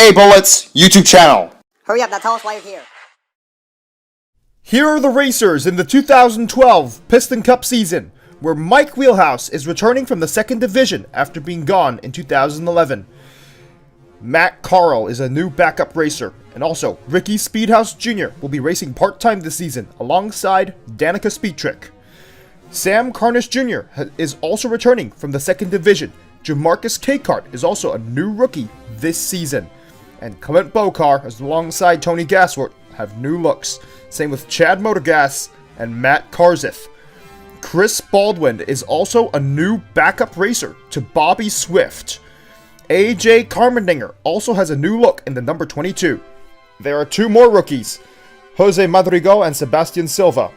A Bullets YouTube channel. Hurry up, now tell us why you're here. Here are the racers in the 2012 Piston Cup season, where Mike Wheelhouse is returning from the second division after being gone in 2011. Matt Carl is a new backup racer, and also Ricky Speedhouse Jr. will be racing part-time this season alongside Danica Speedtrick. Sam Carnish Jr. is also returning from the second division. Jamarcus Kakart is also a new rookie this season. And Clint Bokar, as alongside Tony Gasworth, have new looks. Same with Chad Motorgas and Matt Karzith. Chris Baldwin is also a new backup racer to Bobby Swift. AJ Carmendinger also has a new look in the number 22. There are two more rookies, Jose Madrigal and Sebastian Silva.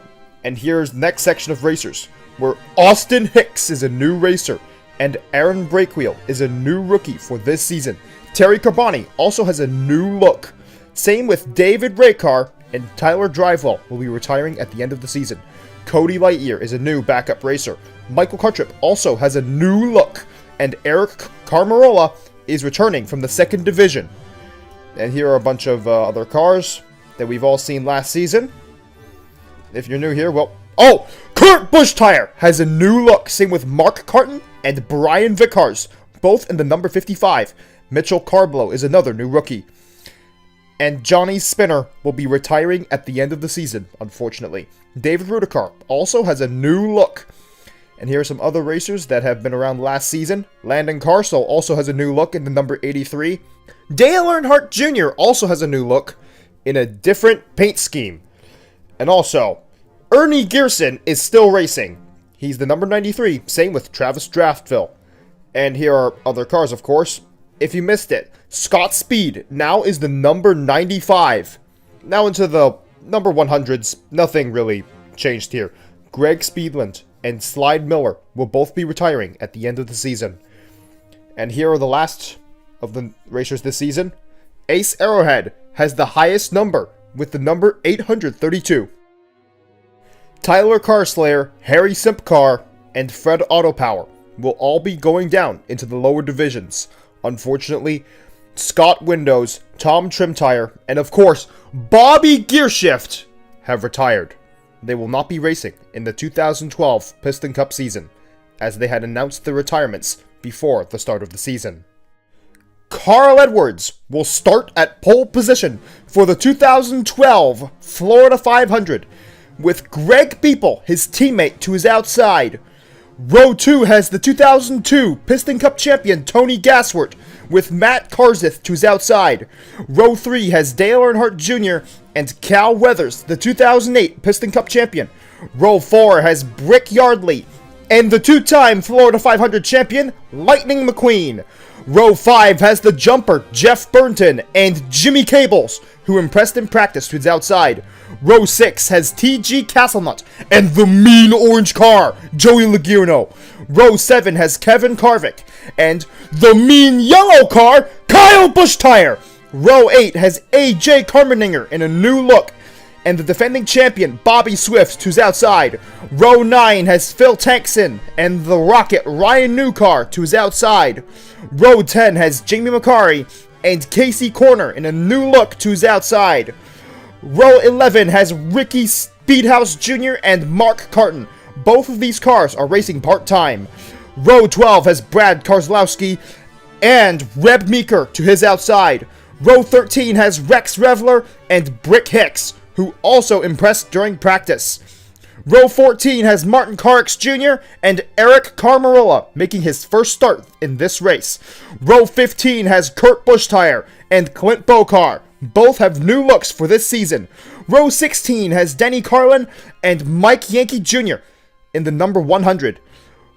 And here's the next section of racers, where Austin Hicks is a new racer, and Aaron Breakwheel is a new rookie for this season. Terry Carboni also has a new look. Same with David Raycar, and Tyler Drivewell will be retiring at the end of the season. Cody Lightyear is a new backup racer. Michael Cartrip also has a new look, and Eric Carmarola is returning from the second division. And here are a bunch of other cars that we've all seen last season. If you're new here, well... Oh! Kurt Buschtire has a new look. Same with Mark Carton and Brian Vickars, both in the number 55. Mitchell Carblow is another new rookie. And Johnny Spinner will be retiring at the end of the season, unfortunately. David Rudikar also has a new look. And here are some other racers that have been around last season. Landon Carsell also has a new look in the number 83. Dale Earnhardt Jr. also has a new look in a different paint scheme. And also, Ernie Gearson is still racing. He's the number 93, same with Travis Draftville. And here are other cars, of course. If you missed it, Scott Speed now is the number 95. Now into the number 100s, nothing really changed here. Greg Speedland and Slide Miller will both be retiring at the end of the season. And here are the last of the racers this season. Ace Arrowhead has the highest number with the number 832. Tyler Carslayer, Harry Simpcar, and Fred Autopower will all be going down into the lower divisions. Unfortunately, Scott Windows, Tom Trimtire, and of course, Bobby Gearshift have retired. They will not be racing in the 2012 Piston Cup season, as they had announced their retirements before the start of the season. Carl Edwards will start at pole position for the 2012 Florida 500, with Greg Beeple, his teammate, to his outside. Row 2 has the 2002 Piston Cup champion Tony Gasworth, with Matt Karzith to his outside. Row 3 has Dale Earnhardt Jr. and Cal Weathers, the 2008 Piston Cup champion. Row 4 has Brick Yardley and the two-time Florida 500 champion Lightning McQueen. Row 5 has the jumper Jeff Burnton and Jimmy Cables, who impressed in practice to his outside. Row 6 has TG Castlenut and the mean orange car, Joey Lagirno. Row 7 has Kevin Carvick and the mean yellow car, Kyle Buschtire. Row 8 has AJ Carmendinger in a new look, and the defending champion, Bobby Swift, to his outside. Row 9 has Phil Tankson and the Rocket, Ryan Newcar, to his outside. Row 10 has Jamie McCarry and Casey Corner in a new look to his outside. Row 11 has Ricky Speedhouse Jr. and Mark Carton. Both of these cars are racing part-time. Row 12 has Brad Karslowski and Reb Meeker to his outside. Row 13 has Rex Revler and Brick Hicks, who also impressed during practice. Row 14 has Martin Carrix Jr. and Eric Carmarola making his first start in this race. Row 15 has Kurt Buschtire and Clint Bokar. Both have new looks for this season. Row 16 has Denny Carlin and Mike Yankee Jr. in the number 100.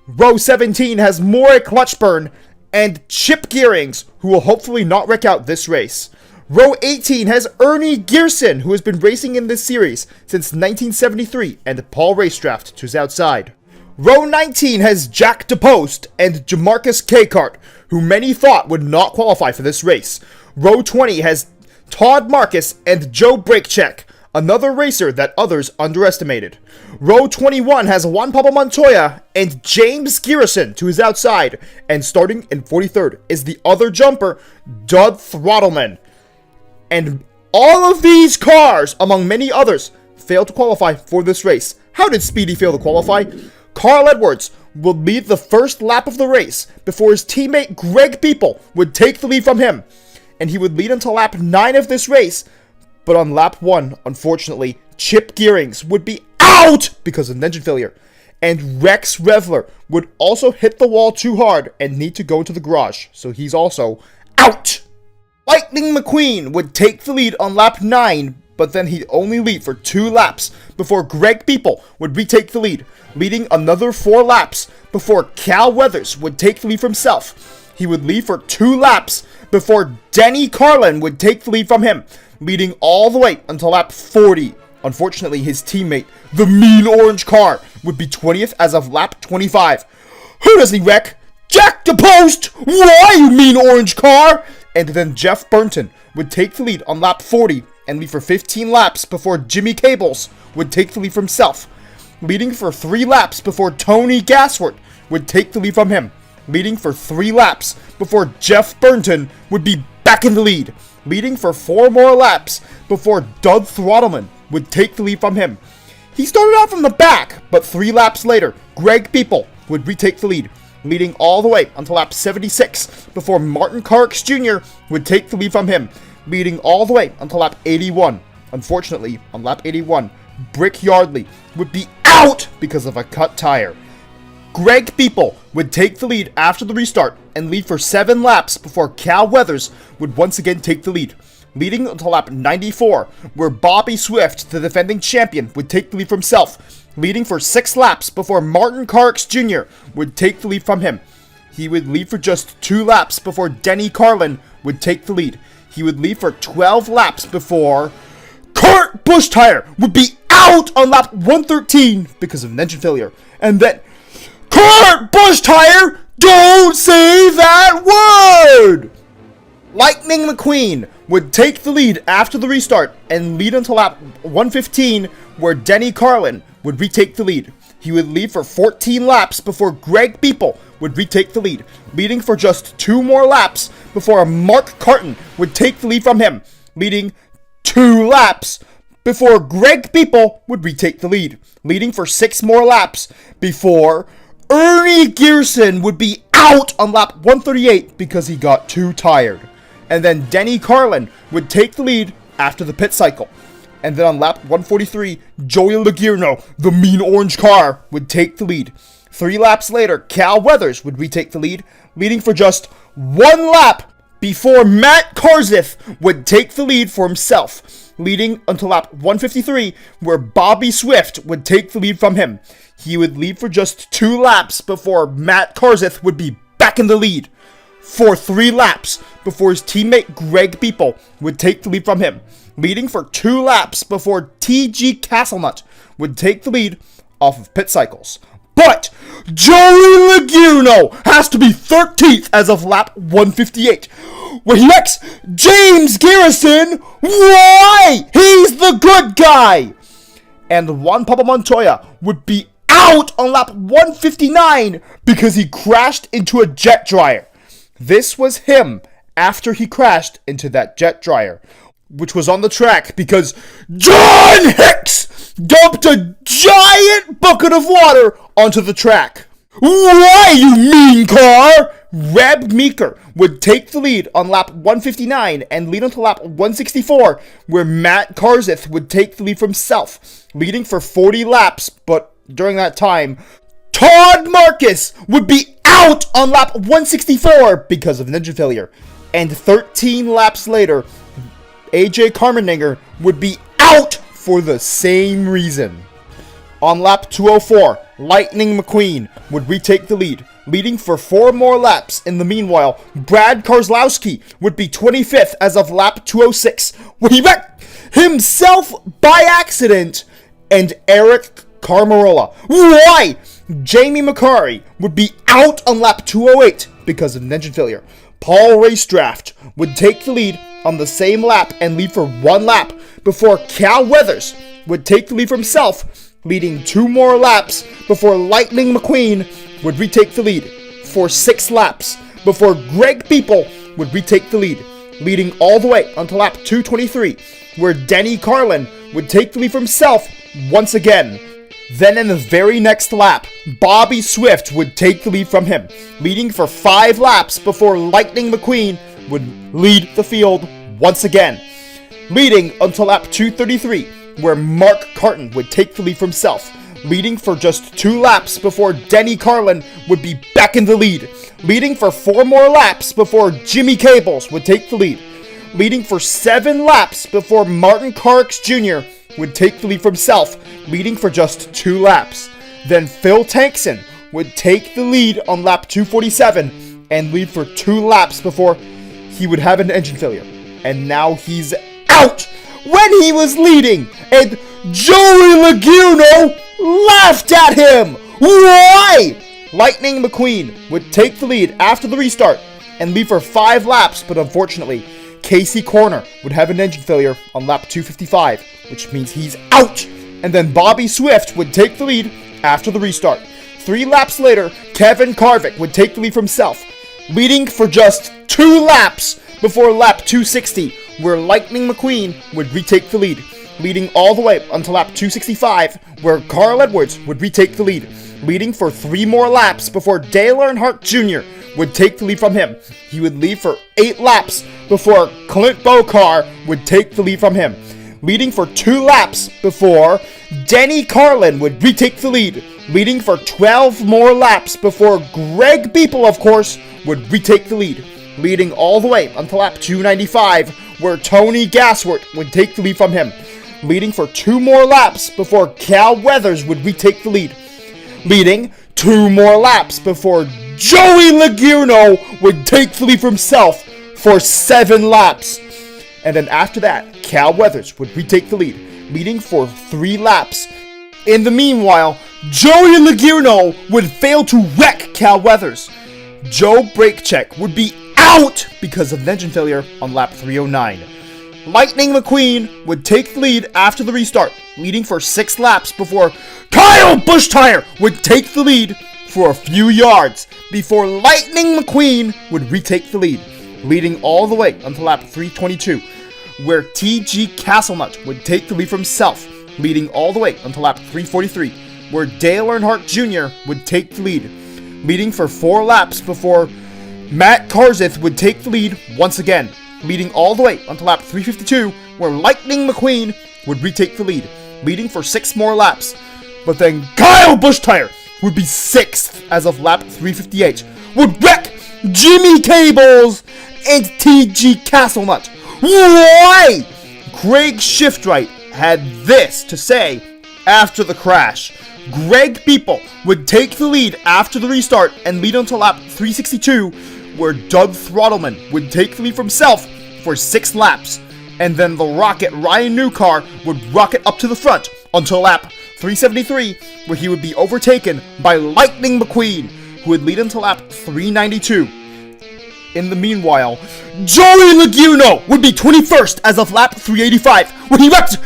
Row 17 has Maury Clutchburn and Chip Gearings, who will hopefully not wreck out this race. Row 18 has Ernie Gearson, who has been racing in this series since 1973, and Paul Racedraft to his outside. Row 19 has Jack DePost and Jamarcus Kakart, who many thought would not qualify for this race. Row 20 has Todd Marcus and Joe Brakecheck, another racer that others underestimated. Row 21 has Juan Pablo Montoya and James Garrison to his outside, and starting in 43rd is the other jumper, Doug Throttleman. And all of these cars, among many others, failed to qualify for this race. How did Speedy fail to qualify? Carl Edwards would lead the first lap of the race before his teammate Greg People would take the lead from him. And he would lead until lap 9 of this race. But on lap 1, unfortunately, Chip Gearings would be out because of an engine failure. And Rex Revler would also hit the wall too hard and need to go into the garage. So he's also out. Lightning McQueen would take the lead on lap 9, but then he'd only lead for 2 laps before Greg People would retake the lead, leading another 4 laps before Cal Weathers would take the lead for himself. He would lead for 2 laps before Denny Carlin would take the lead from him, leading all the way until lap 40. Unfortunately, his teammate, the Mean Orange Car, would be 20th as of lap 25. Who does he wreck? Jack the Post! Why, you Mean Orange Car? And then Jeff Burnton would take the lead on lap 40 and lead for 15 laps before Jimmy Cables would take the lead from himself, leading for 3 laps before Tony Gassworth would take the lead from him, leading for 3 laps before Jeff Burnton would be back in the lead, leading for 4 more laps before Doug Throttleman would take the lead from him. He started out from the back, but 3 laps later, Greg People would retake the lead, leading all the way until lap 76 before Martin Carx Jr. would take the lead from him, leading all the way until lap 81. Unfortunately, on lap 81, Brick Yardley would be out because of a cut tire. Greg People would take the lead after the restart and lead for 7 laps before Cal Weathers would once again take the lead, leading until lap 94, where Bobby Swift, the defending champion, would take the lead for himself, leading for 6 laps before Martin Carx Jr. would take the lead from him. He would lead for just 2 laps before Denny Carlin would take the lead. He would lead for 12 laps before Kurt Buschtire would be out on lap 113 because of an engine failure. And then, Kurt Buschtire, don't say that word! Lightning McQueen would take the lead after the restart and lead until lap 115, where Denny Carlin would retake the lead. He would lead for 14 laps before Greg People would retake the lead, leading for just 2 more laps before Mark Carton would take the lead from him, leading 2 laps before Greg People would retake the lead, leading for 6 more laps before Ernie Gearson would be out on lap 138 because he got too tired. And then Denny Carlin would take the lead after the pit cycle. And then on lap 143, Joey Logierno, the Mean Orange Car, would take the lead. 3 laps later, Cal Weathers would retake the lead, leading for just 1 lap before Matt Karzith would take the lead for himself, leading until lap 153, where Bobby Swift would take the lead from him. He would lead for just 2 laps before Matt Karzith would be back in the lead for 3 laps before his teammate Greg People would take the lead from him, leading for 2 laps before TG Castlenut would take the lead off of pit cycles. But Joey Logierno has to be 13th as of lap 158, where he wrecks James Garrison. Why? He's the good guy. And Juan Pablo Montoya would be out on lap 159 because he crashed into a jet dryer. This was him after he crashed into that jet dryer, which was on the track because John Hicks dumped a giant bucket of water onto the track. Why, you mean car? Reb Meeker would take the lead on lap 159 and lead until lap 164, where Matt Karzith would take the lead for himself, leading for 40 laps, but during that time, Todd Marcus would be out on lap 164 because of an engine failure. And 13 laps later, AJ Carmeninger would be out for the same reason. On lap 204, Lightning McQueen would retake the lead, leading for 4 more laps. In the meanwhile, Brad Karslowski would be 25th as of lap 206, where he wrecked himself by accident and Eric Carmarola. Why? Jamie McCurry would be out on lap 208 because of an engine failure. Paul Racedraft would take the lead on the same lap and lead for 1 lap before Cal Weathers would take the lead for himself, leading 2 more laps before Lightning McQueen would retake the lead for 6 laps before Greg People would retake the lead, leading all the way until lap 223, where Denny Carlin would take the lead from himself once again. Then in the very next lap, Bobby Swift would take the lead from him, leading for 5 laps before Lightning McQueen would lead the field once again, leading until lap 233, where Mark Carton would take the lead from himself, leading for just 2 laps before Denny Carlin would be back in the lead, leading for 4 more laps before Jimmy Cables would take the lead, leading for 7 laps before Martin Carx Jr. would take the lead from himself, leading for just 2 laps. Then Phil Tankson would take the lead on lap 247 and lead for 2 laps before he would have an engine failure. And now he's out when he was leading, and Joey Logano laughed at him. Why? Lightning McQueen would take the lead after the restart and lead for 5 laps, but unfortunately, Casey Corner would have an engine failure on lap 255, which means he's out. And then Bobby Swift would take the lead after the restart. 3 laps later, Kevin Harvick would take the lead from himself, leading for just 2 laps before lap 260, where Lightning McQueen would retake the lead, leading all the way until lap 265, where Carl Edwards would retake the lead, leading for 3 more laps before Dale Earnhardt Jr. would take the lead from him. He would lead for 8 laps before Clint Bowcar would take the lead from him, leading for 2 laps before Denny Carlin would retake the lead, leading for 12 more laps before Greg Beeple, of course, would retake the lead, leading all the way until lap 295, where Tony Gassworth would take the lead from him, leading for 2 more laps before Cal Weathers would retake the lead, leading 2 more laps before Joey Logano would take the lead for himself for 7 laps. And then after that, Cal Weathers would retake the lead, leading for 3 laps. In the meanwhile, Joey Logano would fail to wreck Cal Weathers. Joe Brakecheck would be out because of an engine failure on lap 309. Lightning McQueen would take the lead after the restart, leading for 6 laps before Kyle Busch-Tire would take the lead for a few yards before Lightning McQueen would retake the lead, leading all the way until lap 322, where T.G. Castlenut would take the lead from himself, leading all the way until lap 343, where Dale Earnhardt Jr. would take the lead, leading for 4 laps before Matt Kenseth would take the lead once again, leading all the way until lap 352, where Lightning McQueen would retake the lead, leading for 6 more laps. But then Kyle Busch-Tire would be 6th as of lap 358, would wreck Jimmy Cables and T.G. Castlenut. Why? Greg Shiftwright had this to say after the crash. Greg Beeple would take the lead after the restart and lead until lap 362, where Doug Throttleman would take the lead for himself for 6 laps, and then the Rocket Ryan Newcar would rocket up to the front until lap 373, where he would be overtaken by Lightning McQueen, who would lead until lap 392. In the meanwhile, Joey Logano would be 21st as of lap 385, when he wrecked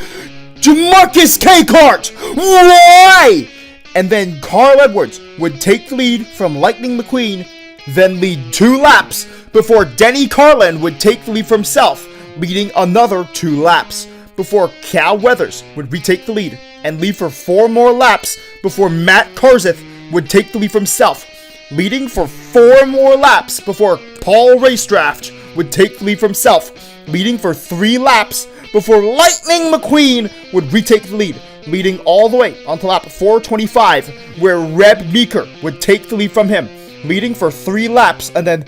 Jamarcus K-Kart. Why? And then Carl Edwards would take the lead from Lightning McQueen, then lead 2 laps before Denny Carlin would take the lead for himself, leading another 2 laps before Cal Weathers would retake the lead and lead for 4 more laps before Matt Kenseth would take the lead for himself, leading for 4 more laps before Paul Racedraft would take the lead for himself, leading for 3 laps before Lightning McQueen would retake the lead, leading all the way until lap 425, where Reb Meeker would take the lead from him, leading for 3 laps, and then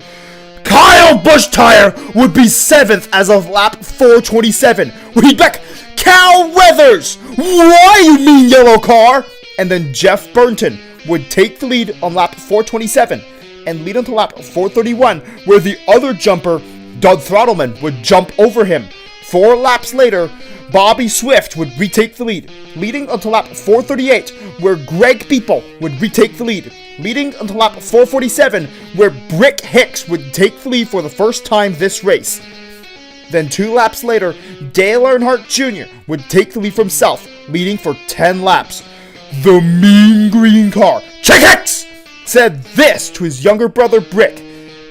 Kyle Busch-Tire would be 7th as of lap 427, where he'd wreck Cal Weathers. Why, you mean yellow car? And then Jeff Burton would take the lead on lap 427 and lead until lap 431, where the other jumper, Doug Throttleman, would jump over him. 4 laps later, Bobby Swift would retake the lead, leading until lap 438, where Greg Beeple would retake the lead, leading until lap 447, where Brick Hicks would take the lead for the first time this race. Then 2 laps later, Dale Earnhardt Jr. would take the lead for himself, leading for 10 laps. The mean green car, Chick Hicks, said this to his younger brother Brick,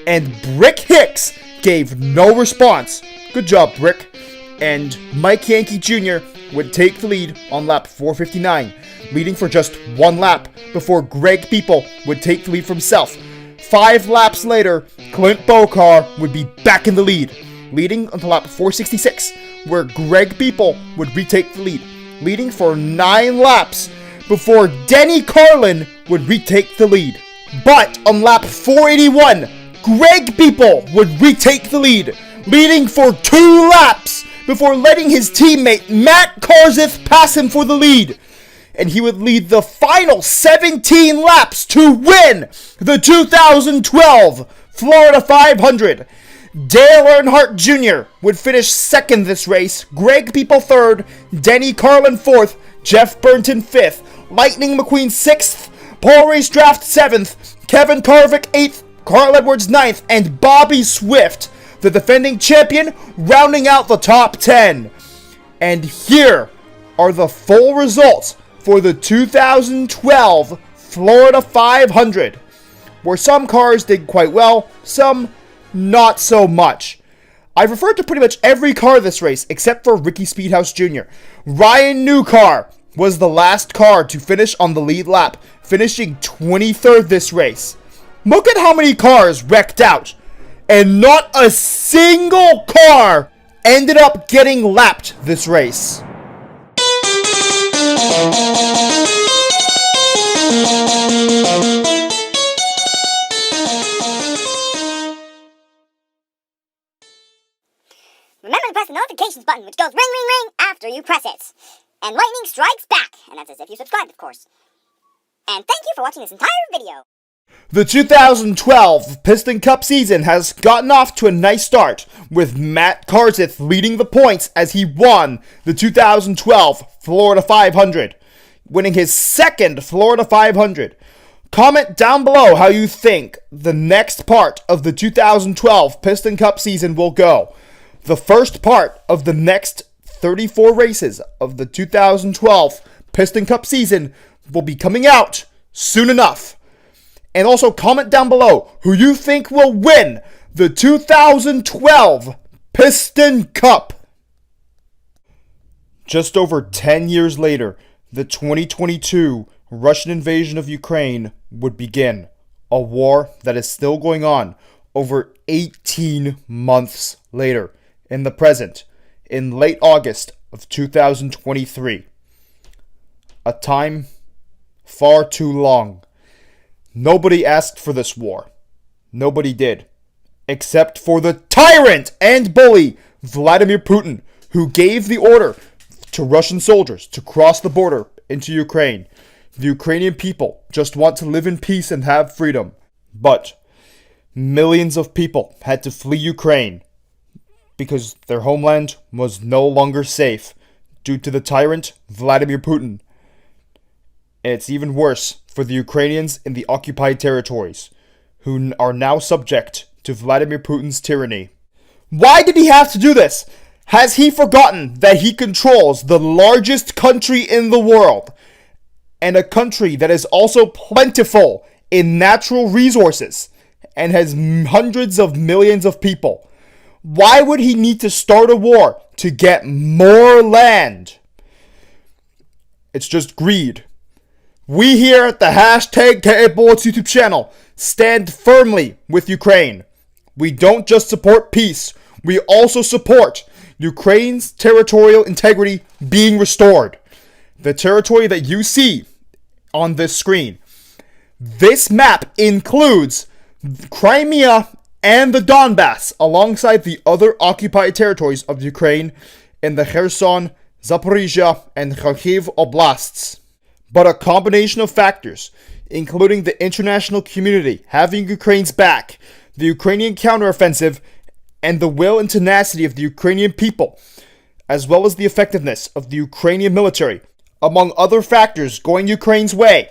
and Brick Hicks gave no response. Good job, Brick. And Mike Yankee Jr. would take the lead on lap 459, leading for just one lap before Greg People would take the lead for himself. 5 laps later, Clint Bokar would be back in the lead, leading until lap 466, where Greg People would retake the lead, leading for 9 laps before Denny Carlin would retake the lead. But on lap 481, Greg People would retake the lead, leading for 2 laps before letting his teammate Matt Karzith pass him for the lead. And he would lead the final 17 laps to win the 2012 Florida 500. Dale Earnhardt Jr. would finish second this race, Greg People third, Denny Carlin fourth, Jeff Burnton fifth, Lightning McQueen sixth, Paul Race Draft seventh, Kevin Carvick eighth, Carl Edwards ninth, and Bobby Swift, the defending champion, rounding out the top 10. And here are the full results for the 2012 Florida 500, where some cars did quite well, some not so much. I've referred to pretty much every car this race except for Ricky Speedhouse Jr. Ryan Newcar was the last car to finish on the lead lap, finishing 23rd this race. Look at how many cars wrecked out, and not a single car ended up getting lapped this race. Remember to press the notifications button, which goes ring, ring, ring after you press it. And lightning strikes back, and that's as if you subscribed, of course. And thank you for watching this entire video. The 2012 Piston Cup season has gotten off to a nice start, with Matt Karzith leading the points as he won the 2012 Florida 500, winning his second Florida 500. Comment down below how you think the next part of the 2012 Piston Cup season will go. The first part of the next 34 races of the 2012 Piston Cup season will be coming out soon enough. And also comment down below who you think will win the 2012 Piston Cup. Just over 10 years later, the 2022 Russian invasion of Ukraine would begin. A war that is still going on over 18 months later, in the present, in late August of 2023. A time far too long. Nobody asked for this war. Nobody did. Except for the tyrant and bully, Vladimir Putin, who gave the order to Russian soldiers to cross the border into Ukraine. The Ukrainian people just want to live in peace and have freedom. But millions of people had to flee Ukraine because their homeland was no longer safe due to the tyrant Vladimir Putin. And it's even worse for the Ukrainians in the occupied territories, who are now subject to Vladimir Putin's tyranny. Why did he have to do this? Has he forgotten that he controls the largest country in the world, and a country that is also plentiful in natural resources, and has hundreds of millions of people? Why would he need to start a war to get more land? It's just greed. We here at the hashtag KABullets YouTube channel stand firmly with Ukraine. We don't just support peace, we also support Ukraine's territorial integrity being restored. The territory that you see on this screen. This map includes Crimea and the Donbass, alongside the other occupied territories of Ukraine in the Kherson, Zaporizhia, and Kharkiv oblasts. But a combination of factors, including the international community having Ukraine's back, the Ukrainian counteroffensive, and the will and tenacity of the Ukrainian people, as well as the effectiveness of the Ukrainian military, among other factors going Ukraine's way,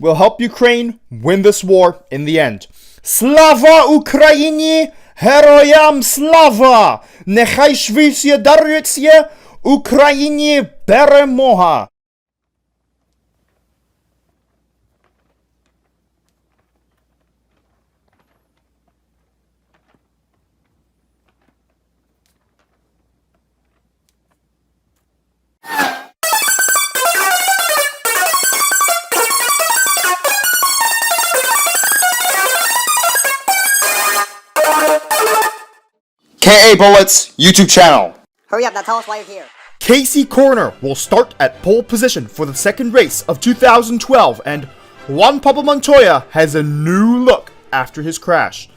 will help Ukraine win this war in the end. Slava Ukrainie! Heroyam slava! Nechai shvitsye darutsye! Ukrainie перемога! KA Bullets YouTube channel. Hurry up, now tell us why you're here. Casey Corner will start at pole position for the second race of 2012, and Juan Pablo Montoya has a new look after his crash.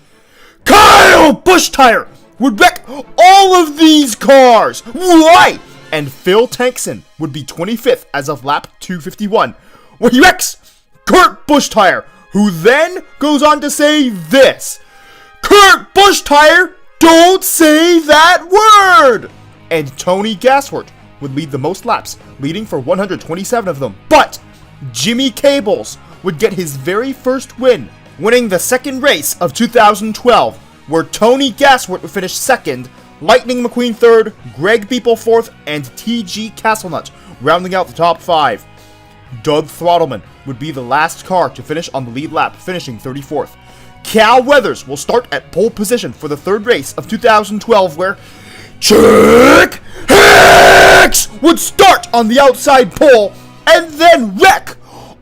Kyle Busch Tire would wreck all of these cars! Why? And Phil Tankson would be 25th as of lap 251, where he wrecks Kurt Busch Tire, who then goes on to say this: Kurt Busch Tire, don't say that word! And Tony Gasworth would lead the most laps, leading for 127 of them. But Jimmy Cables would get his very first win, winning the second race of 2012, where Tony Gasworth would finish second, Lightning McQueen third, Greg Beeple fourth, and TG Castlenut rounding out the top five. Doug Throttleman would be the last car to finish on the lead lap, finishing 34th. Cal Weathers will start at pole position for the third race of 2012, where Chick Hicks would start on the outside pole and then wreck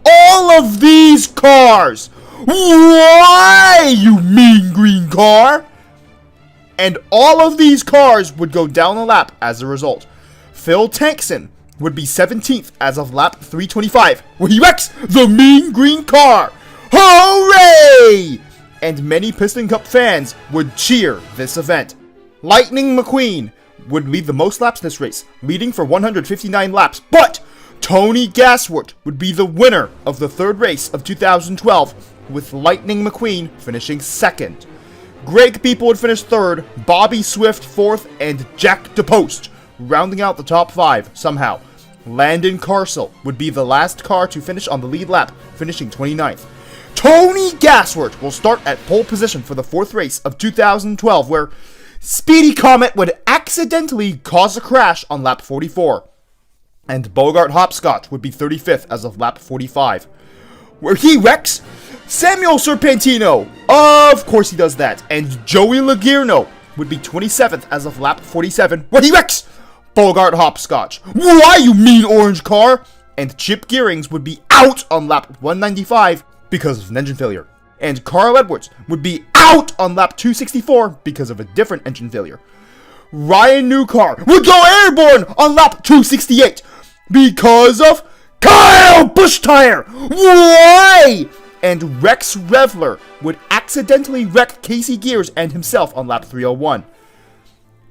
all of these cars. Why, you mean green car? And all of these cars would go down the lap as a result. Phil Tankson would be 17th as of lap 325, where he wrecks the mean green car. Hooray! And many Piston Cup fans would cheer this event. Lightning McQueen would lead the most laps in this race, leading for 159 laps, but Tony Gasworth would be the winner of the third race of 2012, with Lightning McQueen finishing second. Greg Beeple would finish third, Bobby Swift fourth, and Jack DePost rounding out the top five somehow. Landon Carsell would be the last car to finish on the lead lap, finishing 29th. Tony Gasworth will start at pole position for the fourth race of 2012, where Speedy Comet would accidentally cause a crash on lap 44. And Bogart Hopscotch would be 35th as of lap 45, where he wrecks Samuel Serpentino. Of course he does that. And Joey Logierno would be 27th as of lap 47, where he wrecks Bogart Hopscotch. Why, you mean orange car? And Chip Gearings would be out on lap 195 because of an engine failure. And Carl Edwards would be out on lap 264 because of a different engine failure. Ryan Newcar would go airborne on lap 268 because of Kyle Busch Tire. Why? And Rex Revler would accidentally wreck Casey Gears and himself on lap 301.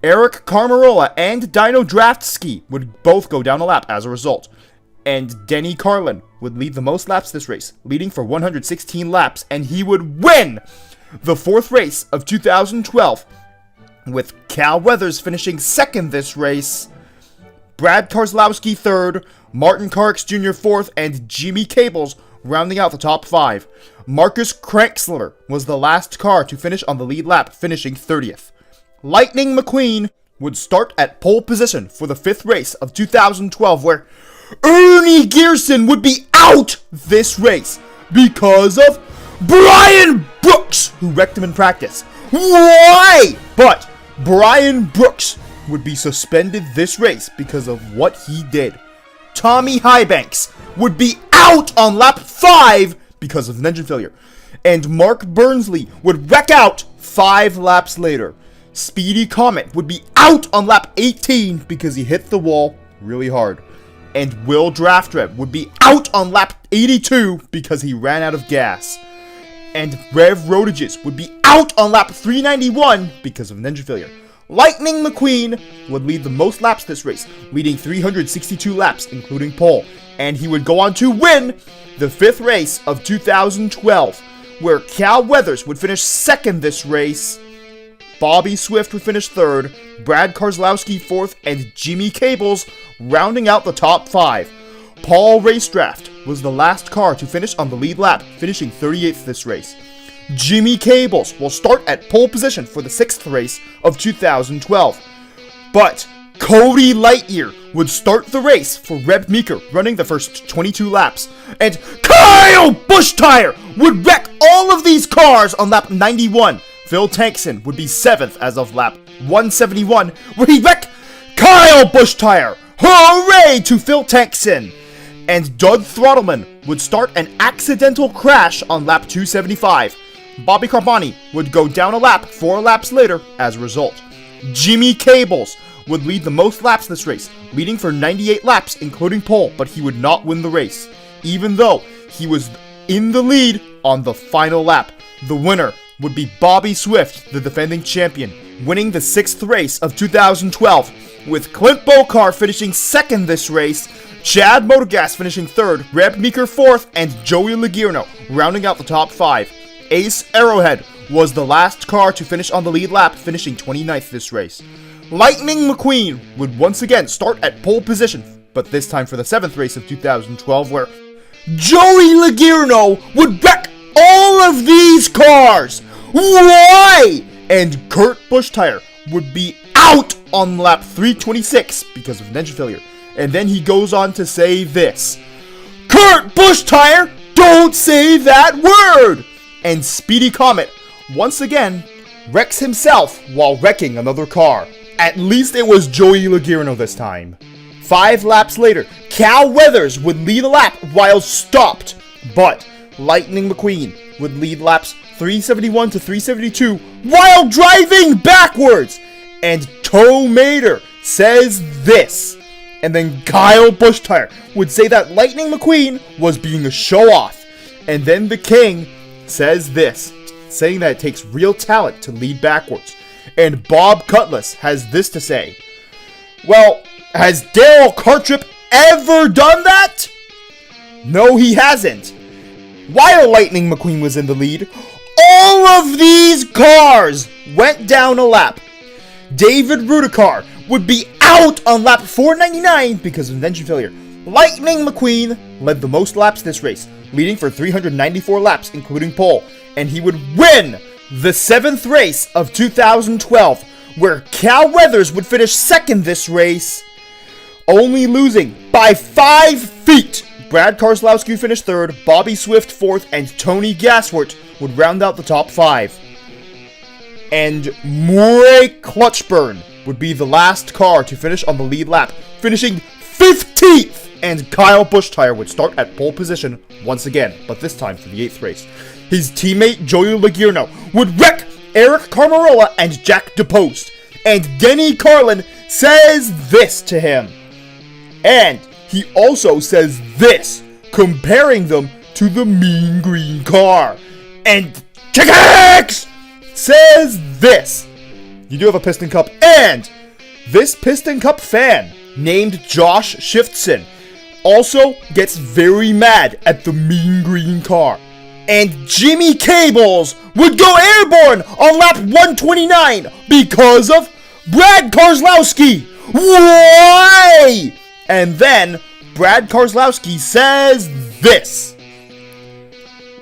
Eric Carmarola and Dino Draftski would both go down a lap as a result. And Denny Carlin would lead the most laps this race, leading for 116 laps, and he would win the fourth race of 2012, with Cal Weathers finishing second this race, Brad Keselowski third, Martin Carx Jr. fourth, and Jimmy Cables rounding out the top five. Marcus Cranksler was the last car to finish on the lead lap, finishing 30th. Lightning McQueen would start at pole position for the fifth race of 2012, where Ernie Gearson would be out this race because of Brian Brooks, who wrecked him in practice. Why? But Brian Brooks would be suspended this race because of what he did. Tommy Highbanks would be out on lap 5 because of an engine failure. And Mark Burnsley would wreck out 5 laps later. Speedy Comet would be out on lap 18 because he hit the wall really hard. And Will Draftrev would be out on lap 82 because he ran out of gas. And Rev Rodages would be out on lap 391 because of an engine failure. Lightning McQueen would lead the most laps this race, leading 362 laps, including pole. And he would go on to win the fifth race of 2012, where Cal Weathers would finish second this race, Bobby Swift would finish third, Brad Keselowski fourth, and Jimmy Cables rounding out the top 5. Paul Racedraft was the last car to finish on the lead lap, finishing 38th this race. Jimmy Cables will start at pole position for the sixth race of 2012. But Cody Lightyear would start the race for Reb Meeker, running the first 22 laps. And Kyle Busch Tire would wreck all of these cars on lap 91. Phil Tankson would be 7th as of lap 171, where he wrecked Kyle Busch Tire. Hooray to Phil Tankson! And Doug Throttleman would start an accidental crash on lap 275. Bobby Carboni would go down a lap 4 laps later as a result. Jimmy Cables would lead the most laps this race, leading for 98 laps including pole, but he would not win the race, even though he was in the lead on the final lap. The winner would be Bobby Swift, the defending champion, winning the 6th race of 2012, with Clint Bokar finishing 2nd this race, Chad Motorgas finishing 3rd, Reb Meeker 4th, and Joey Logierno rounding out the top 5. Ace Arrowhead was the last car to finish on the lead lap, finishing 29th this race. Lightning McQueen would once again start at pole position, but this time for the 7th race of 2012, where Joey Logierno would wreck all of these cars! Why? And Kurt Busch-Tire would be out on lap 326 because of engine failure. And then he goes on to say this: Kurt Busch-Tire, don't say that word! And Speedy Comet, once again, wrecks himself while wrecking another car. At least it was Joey Logierno this time. 5 laps later, Cal Weathers would lead a lap while stopped, but Lightning McQueen would lead laps 371 to 372 while driving backwards. And Toe Mater says this. And then Kyle Busch-Tire would say that Lightning McQueen was being a show-off. And then the King says this, saying that it takes real talent to lead backwards. And Bob Cutlass has this to say: well, has Daryl Cartrip ever done that? No, he hasn't. While Lightning McQueen was in the lead, all of these cars went down a lap. David Rudikar would be out on lap 499 because of engine failure. Lightning McQueen led the most laps this race, leading for 394 laps including pole, and he would win the 7th race of 2012, where Cal Weathers would finish 2nd this race, only losing by 5 feet. Brad Keselowski finished 3rd, Bobby Swift 4th, and Tony Gasworth would round out the top 5. And Murray Clutchburn would be the last car to finish on the lead lap, finishing 15th. And Kyle Busch-Tire would start at pole position once again, but this time for the 8th race. His teammate Joey Logierno would wreck Eric Carmarola and Jack DePost. And Denny Carlin says this to him. And he also says this, comparing them to the Mean Green car. And Kickax says this: you do have a Piston Cup, and this Piston Cup fan named Josh Shiftson also gets very mad at the Mean Green car. And Jimmy Cables would go airborne on lap 129 because of Brad Keselowski. Why? And then Brad Keselowski says this: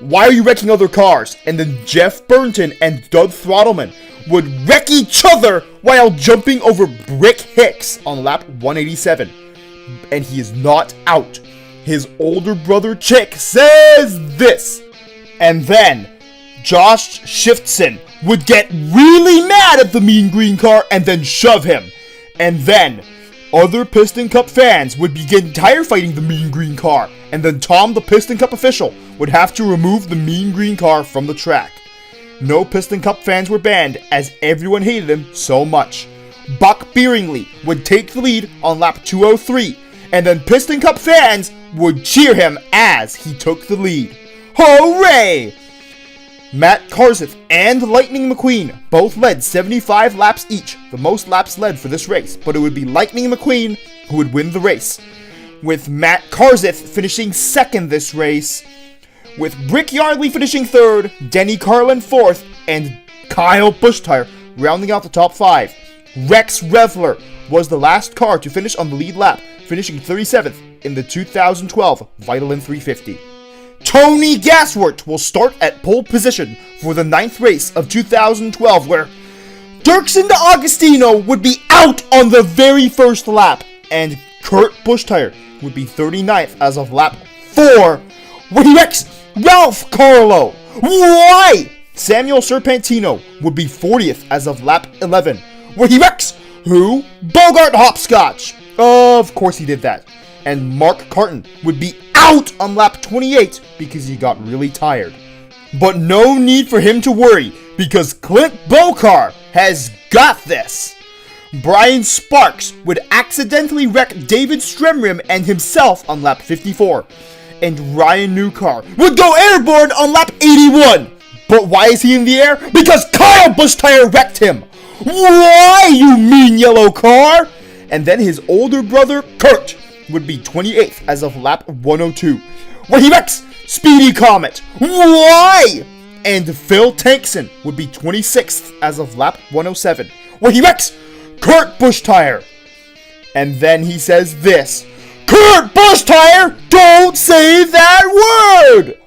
why are you wrecking other cars? And then Jeff Burnton and Doug Throttleman would wreck each other while jumping over Brick Hicks on lap 187. And he is not out. His older brother Chick says this. And then Josh Shiftson would get really mad at the Mean Green car and then shove him. And then other Piston Cup fans would begin tire fighting the Mean Green car. And then Tom, the Piston Cup official, would have to remove the Mean Green car from the track. No Piston Cup fans were banned as everyone hated him so much. Buck Beeringley would take the lead on lap 203, and then Piston Cup fans would cheer him as he took the lead. Hooray! Matt Kenseth and Lightning McQueen both led 75 laps each, the most laps led for this race, but it would be Lightning McQueen who would win the race, with Matt Kenseth finishing 2nd this race, with Brick Yardley finishing 3rd, Denny Carlin 4th, and Kyle Busch-Tire rounding out the top 5. Rex Revler was the last car to finish on the lead lap, finishing 37th in the 2012 Vitalin 350. Tony Gasworth will start at pole position for the 9th race of 2012, where Dirksen D'Agostino would be out on the very first lap, and Kurt Busch-Tire would be 39th as of lap 4, where he wrecks Ralph Carlo. Why? Samuel Serpentino would be 40th as of lap 11, where he wrecks who? Bogart Hopscotch. Of course he did that. And Mark Carton would be out on lap 28 because he got really tired. But no need for him to worry because Clint Bowcar has got this. Brian Sparks would accidentally wreck David Stremrim and himself on lap 54. And Ryan Newcar would go airborne on lap 81. But why is he in the air? Because Kyle Buschtire wrecked him. Why, you mean yellow car? And then his older brother, Kurt, would be 28th as of lap 102, where he wrecks Speedy Comet. Why? And Phil Tankson would be 26th as of lap 107, where he wrecks Kurt Buschtire. And then he says this, Kurt Buschtire, don't say that word!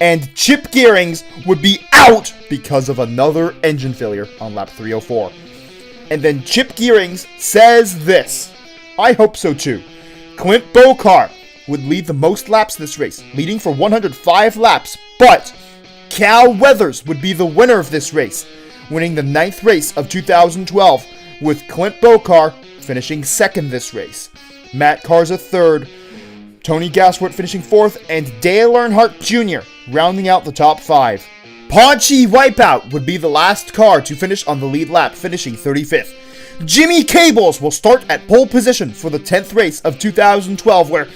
And Chip Gearings would be out because of another engine failure on lap 304. And then Chip Gearings says this, I hope so too. Clint Bowcar would lead the most laps this race, leading for 105 laps, but Cal Weathers would be the winner of this race, winning the 9th race of 2012, with Clint Bowcar finishing 2nd this race. Matt Garza 3rd, Tony Gasworth finishing 4th, and Dale Earnhardt Jr. rounding out the top 5. Paunchy Wipeout would be the last car to finish on the lead lap, finishing 35th. Jimmy Cables will start at pole position for the 10th race of 2012, where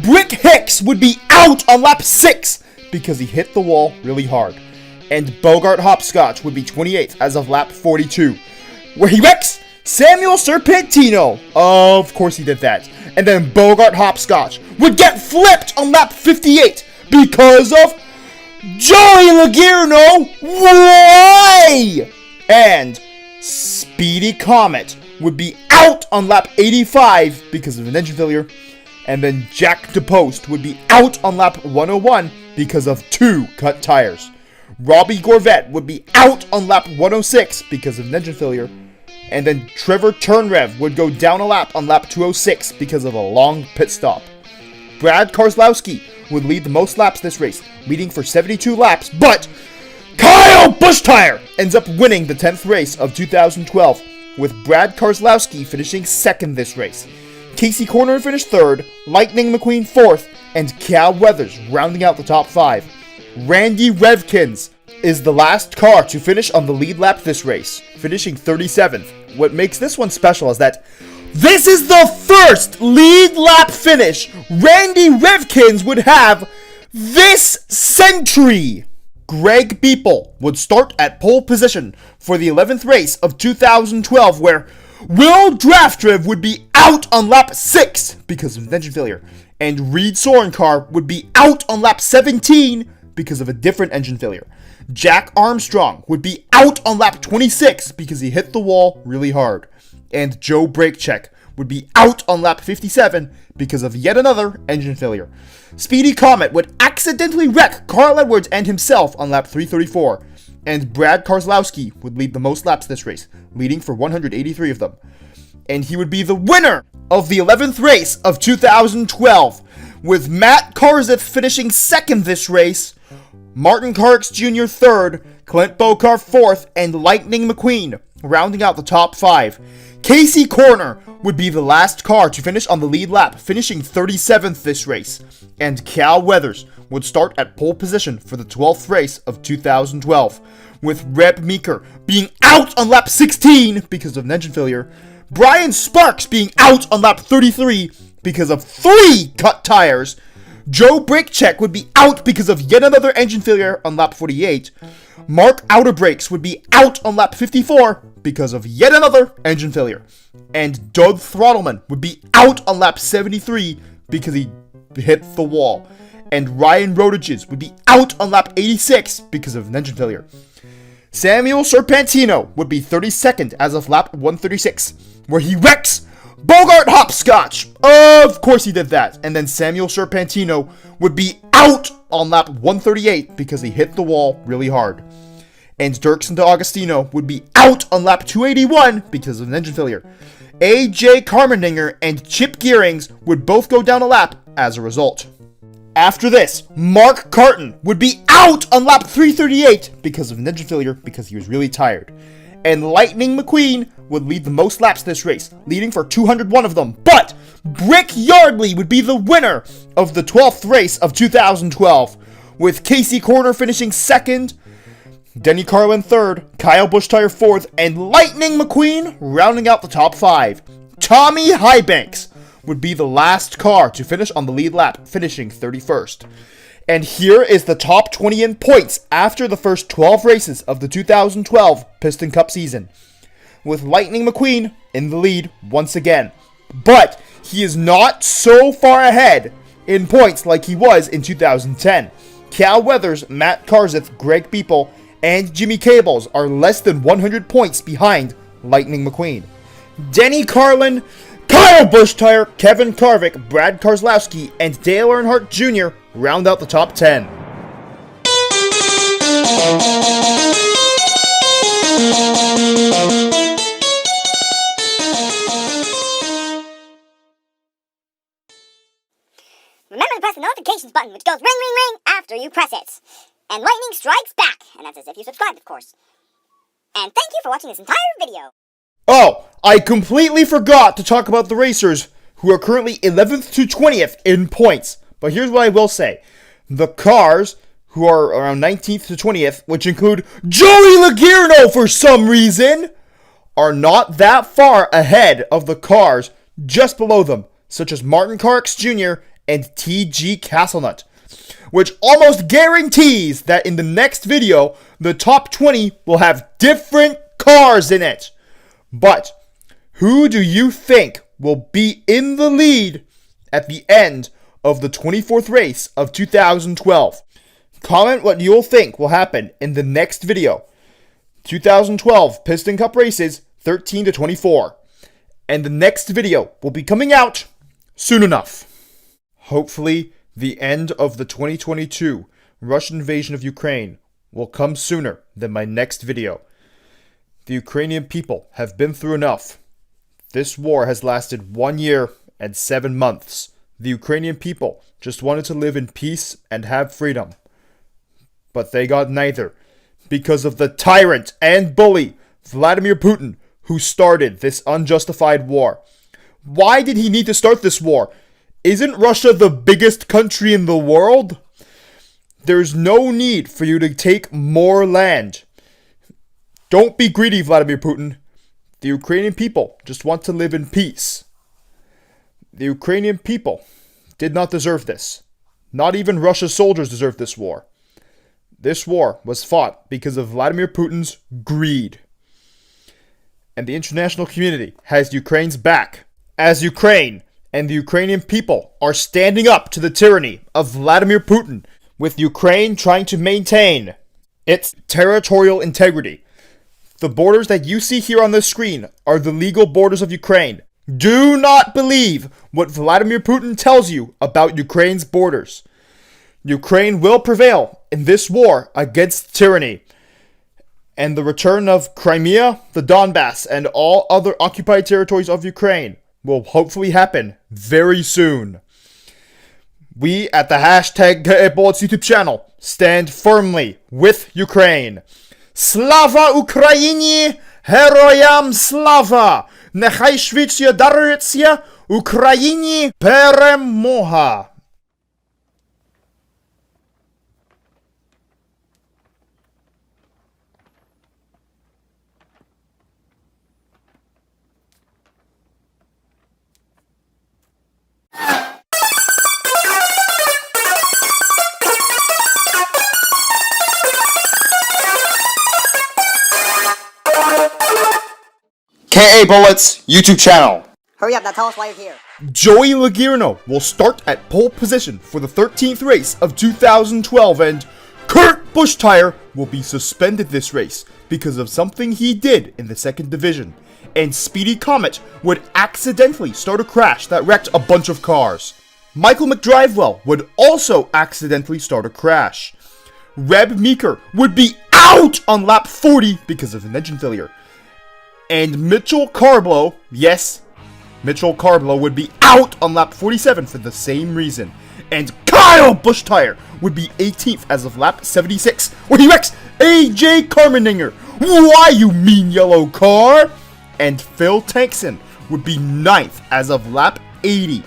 Brick Hicks would be out on lap 6 because he hit the wall really hard. And Bogart Hopscotch would be 28th as of lap 42, where he wrecks Samuel Serpentino. Of course he did that. And then Bogart Hopscotch would get flipped on lap 58 because of Joey Logierno. Why? And Speedy Comet would be out on lap 85 because of an engine failure. And then Jack DePost would be out on lap 101 because of 2 cut tires. Robbie Gorvette would be out on lap 106 because of an engine failure. And then Trevor Turnrev would go down a lap on lap 206 because of a long pit stop. Brad Keselowski would lead the most laps this race, leading for 72 laps, but Kyle Buschtire ends up winning the 10th race of 2012, with Brad Keselowski finishing 2nd this race. Casey Corner finished 3rd, Lightning McQueen 4th, and Cal Weathers rounding out the top 5. Randy Revkins is the last car to finish on the lead lap this race, finishing 37th. What makes this one special is that this is the first lead lap finish Randy Revkins would have this century. Greg Beeple would start at pole position for the 11th race of 2012, where Will Draftriv would be out on lap 6 because of an engine failure, and Reed Sorencar would be out on lap 17 because of a different engine failure. Jack Armstrong would be out on lap 26 because he hit the wall really hard. And Joe Brakecheck would be out on lap 57 because of yet another engine failure. Speedy Comet would accidentally wreck Carl Edwards and himself on lap 334. And Brad Keselowski would lead the most laps this race, leading for 183 of them. And he would be the winner of the 11th race of 2012, with Matt Karzith finishing 2nd this race, Martin Carx Jr. 3rd, Clint Bowcar 4th, and Lightning McQueen rounding out the top 5. Casey Corner would be the last car to finish on the lead lap, finishing 37th this race. And Cal Weathers would start at pole position for the 12th race of 2012, with Reb Meeker being out on lap 16 because of an engine failure, Brian Sparks being out on lap 33 because of 3 cut tires, Joe Brakecheck would be out because of yet another engine failure on lap 48. Mark Outerbrakes would be out on lap 54 because of yet another engine failure. And Doug Throttleman would be out on lap 73 because he hit the wall. And Ryan Rodages would be out on lap 86 because of an engine failure. Samuel Serpentino would be 32nd as of lap 136, where he wrecks Bogart Hopscotch. Of course he did that. And then Samuel Serpentino would be out on lap 138 because he hit the wall really hard. And Dirksen D'Agostino would be out on lap 281 because of an engine failure. AJ Carmendinger and Chip Gearings would both go down a lap as a result. After this, Mark Carton would be out on lap 338 because of an engine failure because he was really tired. And Lightning McQueen would lead the most laps this race, leading for 201 of them. But Brick Yardley would be the winner of the 12th race of 2012, with Casey Corner finishing second, Denny Carlin third, Kyle Busch-Tire fourth, and Lightning McQueen rounding out the top 5. Tommy Highbanks would be the last car to finish on the lead lap, finishing 31st. And here is the top 20 in points after the first 12 races of the 2012 Piston Cup season, with Lightning McQueen in the lead once again. But he is not so far ahead in points like he was in 2010. Cal Weathers, Matt Karseth, Greg Beeple, and Jimmy Cables are less than 100 points behind Lightning McQueen. Denny Carlin, Kyle Busch-Tire, Kevin Harvick, Brad Keselowski, and Dale Earnhardt Jr. round out the top 10. Remember to press the notifications button, which goes ring, ring, ring after you press it. And lightning strikes back, and that's as if you subscribed, of course. And thank you for watching this entire video. Oh, I completely forgot to talk about the racers who are currently 11th to 20th in points. But here's what I will say. The cars who are around 19th to 20th, which include Joey Logierno for some reason, are not that far ahead of the cars just below them, such as Martin Truex Jr. and T.G. Castlenut, which almost guarantees that in the next video, the top 20 will have different cars in it. But who do you think will be in the lead at the end of the 24th race of 2012? Comment what you'll think will happen in the next video. 2012 Piston Cup races 13 to 24. And the next video will be coming out soon enough. Hopefully, the end of the 2022 Russian invasion of Ukraine will come sooner than my next video. The Ukrainian people have been through enough. This war has lasted 1 year and 7 months. The Ukrainian people just wanted to live in peace and have freedom. But they got neither, because of the tyrant and bully Vladimir Putin, who started this unjustified war. Why did he need to start this war? Isn't Russia the biggest country in the world? There's no need for you to take more land. Don't be greedy, Vladimir Putin. The Ukrainian people just want to live in peace. The Ukrainian people did not deserve this. Not even Russia's soldiers deserve this war. This war was fought because of Vladimir Putin's greed. And the international community has Ukraine's back, as Ukraine and the Ukrainian people are standing up to the tyranny of Vladimir Putin, with Ukraine trying to maintain its territorial integrity. The borders that you see here on this screen are the legal borders of Ukraine. Do not believe what Vladimir Putin tells you about Ukraine's borders. Ukraine will prevail in this war against tyranny. And the return of Crimea, the Donbass, and all other occupied territories of Ukraine will hopefully happen very soon. We at the hashtag #GetItBullets YouTube channel stand firmly with Ukraine. Slava Ukrainie! Heroям слава! Нехай швидше дарується Україні перемога! KA Bullets YouTube channel. Hurry up, now tell us why you're here. Joey Logierno will start at pole position for the 13th race of 2012, and Kurt Busch-Tire will be suspended this race because of something he did in the second division. And Speedy Comet would accidentally start a crash that wrecked a bunch of cars. Michael McDrivewell would also accidentally start a crash. Reb Meeker would be out on lap 40 because of an engine failure. And Mitchell Carblow, yes, Mitchell Carblow would be out on lap 47 for the same reason. And Kyle Busch-Tire would be 18th as of lap 76, where he wrecks AJ Carmeninger. Why, you mean yellow car? And Phil Tankson would be 9th as of lap 180.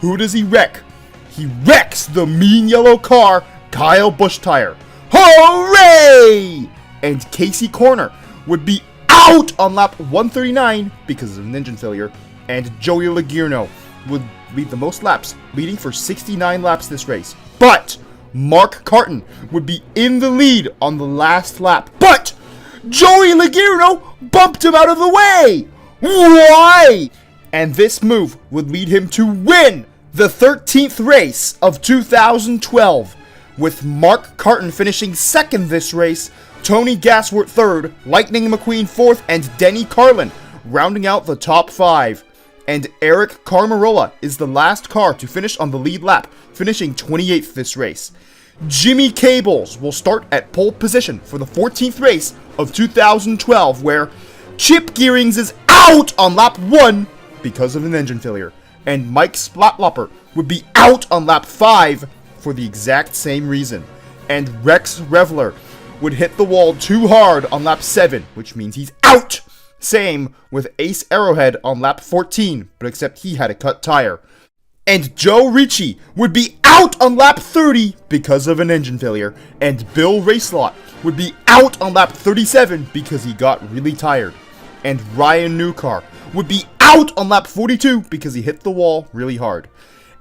Who does he wreck? He wrecks the mean yellow car, Kyle Busch Tire. Hooray! And Casey Corner would be out on lap 139 because of an engine failure, and Joey Logierno would lead the most laps, leading for 69 laps this race. But Mark Carton would be in the lead on the last lap, but Joey Logierno bumped him out of the way! Why? And this move would lead him to win the 13th race of 2012, with Mark Carton finishing second this race, Tony Gasworth third, Lightning McQueen fourth, and Denny Carlin rounding out the top 5. And Eric Carmarola is the last car to finish on the lead lap, finishing 28th this race. Jimmy Cables will start at pole position for the 14th race of 2012, where Chip Gearings is out on lap 1 because of an engine failure, and Mike Splatlopper would be out on lap 5 for the exact same reason. And Rex Revler would hit the wall too hard on lap 7, which means he's out! Same with Ace Arrowhead on lap 14, but except he had a cut tire. And Joe Ricci would be out on lap 30 because of an engine failure, and Bill Racelot would be out on lap 37 because he got really tired. And Ryan Newcar would be out on lap 42 because he hit the wall really hard.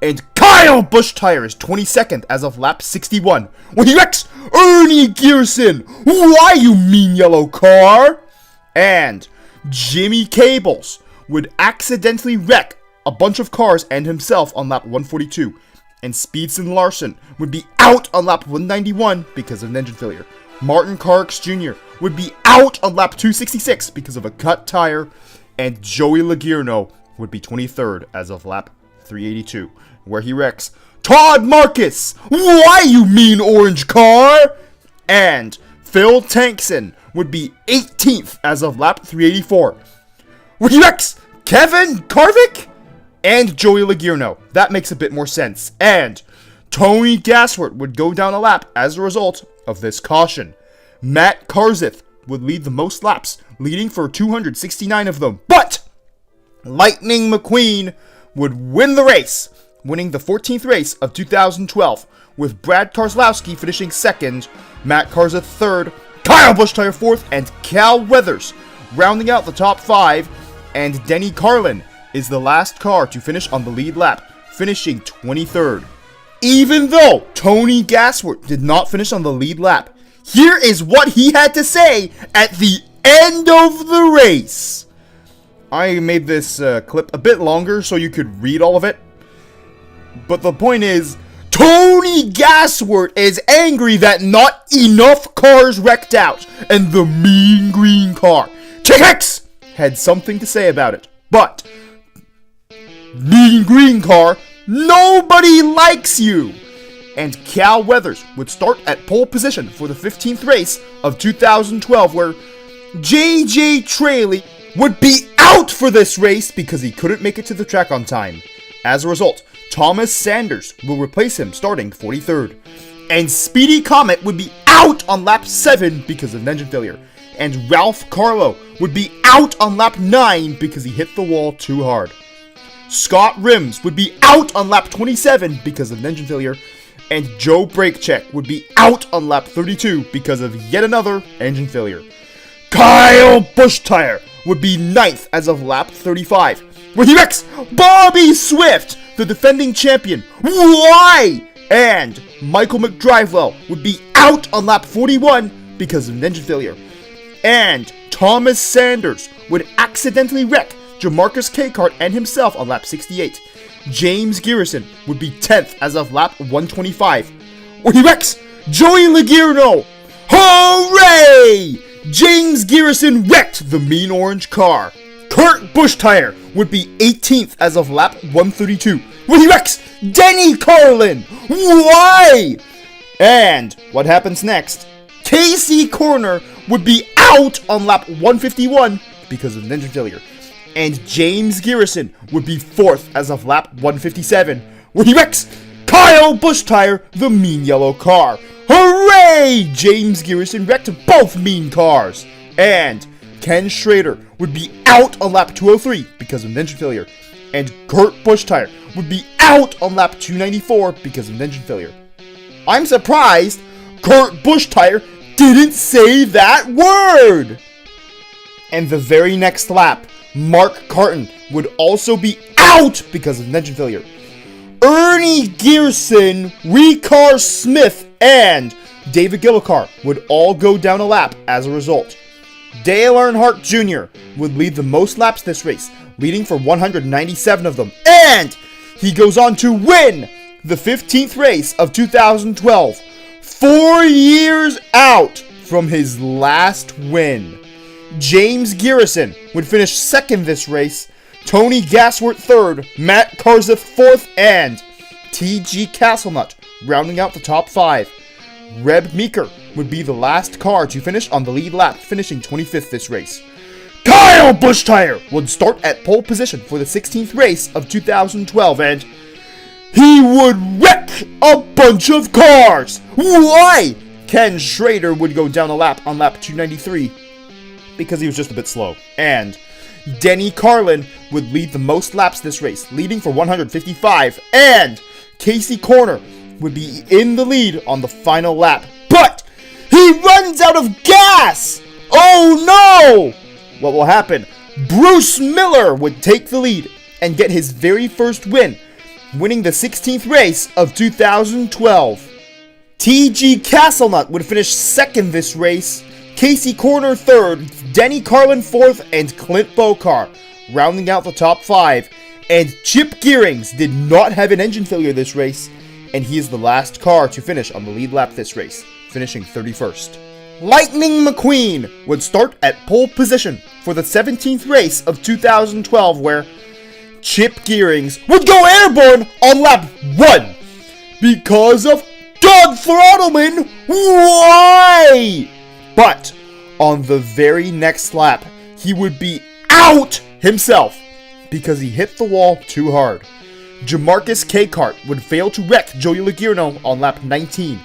And Kyle Busch Tire is 22nd as of lap 61, when he wrecks Ernie Gearson. Why, you mean yellow car? And Jimmy Cables would accidentally wreck a bunch of cars and himself on lap 142. And Speedson Larson would be out on lap 191 because of an engine failure. Martin Carx Jr. would be out on lap 266 because of a cut tire. And Joey Logierno would be 23rd as of lap 382, where he wrecks Todd Marcus. Why, you mean orange car? And Phil Tankson would be 18th as of lap 384, where he wrecks Kevin Karvik and Joey Logierno. That makes a bit more sense. And Tony Gasworth would go down a lap as a result of this caution. Matt Karzith would lead the most laps, leading for 269 of them. But Lightning McQueen would win the race, winning the 14th race of 2012, with Brad Keselowski finishing second, Matt Karzith third, Kyle Busch Tire fourth, and Cal Weathers rounding out the top 5, and Denny Carlin is the last car to finish on the lead lap, finishing 23rd. Even though Tony Gasworth did not finish on the lead lap, here is what he had to say at the end of the race. I made this clip a bit longer so you could read all of it, but the point is, Tony Gasworth is angry that not enough cars wrecked out, and the mean green car, TX, had something to say about it. But mean green car, nobody likes you! And Cal Weathers would start at pole position for the 15th race of 2012, where JJ Traley would be out for this race because he couldn't make it to the track on time. As a result, Thomas Sanders will replace him starting 43rd. And Speedy Comet would be out on lap 7 because of an engine failure. And Ralph Carlo would be out on lap 9 because he hit the wall too hard. Scott Rims would be out on lap 27 because of an engine failure. And Joe Brakecheck would be out on lap 32 because of yet another engine failure. Kyle Busch Tire would be 9th as of lap 35, where he wrecks Bobby Swift, the defending champion. Why? And Michael McDrivewell would be out on lap 41 because of an engine failure. And Thomas Sanders would accidentally wreck Jamarcus Cakart and himself on lap 68. James Garrison would be 10th as of lap 125, where he wrecks Joey Logierno. Hooray! James Garrison wrecked the mean orange car. Kurt Busch Tire would be 18th as of lap 132, where he wrecks Denny Carlin. Why? And what happens next? Casey Corner would be out on lap 151 because of an engine failure. And James Garrison would be 4th as of lap 157, where he wrecks Kyle Busch Tire, the mean yellow car. Hooray! James Garrison wrecked both mean cars. And Ken Schrader would be out on lap 203 because of an engine failure. and Kurt Busch-Tire would be out on lap 294 because of an engine failure. I'm surprised Kurt Busch-Tire didn't say that word! And the very next lap, Mark Carton would also be out because of an engine failure. Ernie Gearson, Ricard Smith, and David Gillicar would all go down a lap as a result. Dale Earnhardt Jr. would lead the most laps this race, leading for 197 of them, and he goes on to win the 15th race of 2012, 4 years out from his last win. James Garrison would finish second this race, Tony Gassworth third, Matt Kenseth fourth, and T.G. Castlenut rounding out the top 5. Reb Meeker would be the last car to finish on the lead lap, finishing 25th this race. Kyle Busch-Tire would start at pole position for the 16th race of 2012, and he would wreck a bunch of cars. Why? Ken Schrader would go down a lap on lap 293 because he was just a bit slow. And Denny Carlin would lead the most laps this race, leading for 155. And Casey Corner would be in the lead on the final lap. But he runs out of gas! Oh no! What will happen? Bruce Miller would take the lead and get his very first win, winning the 16th race of 2012. T.G. Castlenut would finish second this race, Casey Corner third, Denny Carlin fourth, and Clint Bokar rounding out the top 5. And Chip Gearings did not have an engine failure this race, and he is the last car to finish on the lead lap this race, finishing 31st. Lightning McQueen would start at pole position for the 17th race of 2012, where Chip Gearings would go airborne on lap 1 because of Doug Throttleman. Why? But on the very next lap, he would be out himself because he hit the wall too hard. Jamarcus Cakart would fail to wreck Joey Logano on lap 19.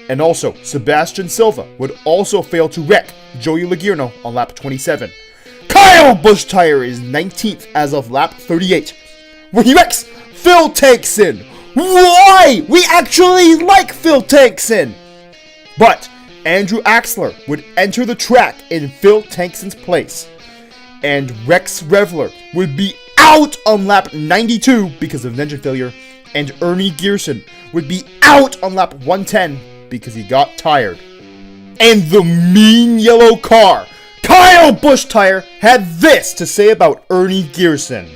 And also, Sebastian Silva would also fail to wreck Joey Logano on lap 27. Kyle Busch-Tire is 19th as of lap 38, where he wrecks Phil Tankson. Why? We actually like Phil Tankson! But Andrew Axler would enter the track in Phil Tankson's place. And Rex Revler would be out on lap 92 because of an engine failure. And Ernie Gearson would be out on lap 110 because he got tired. And the mean yellow car, Kyle Busch-Tire, had this to say about Ernie Gearson.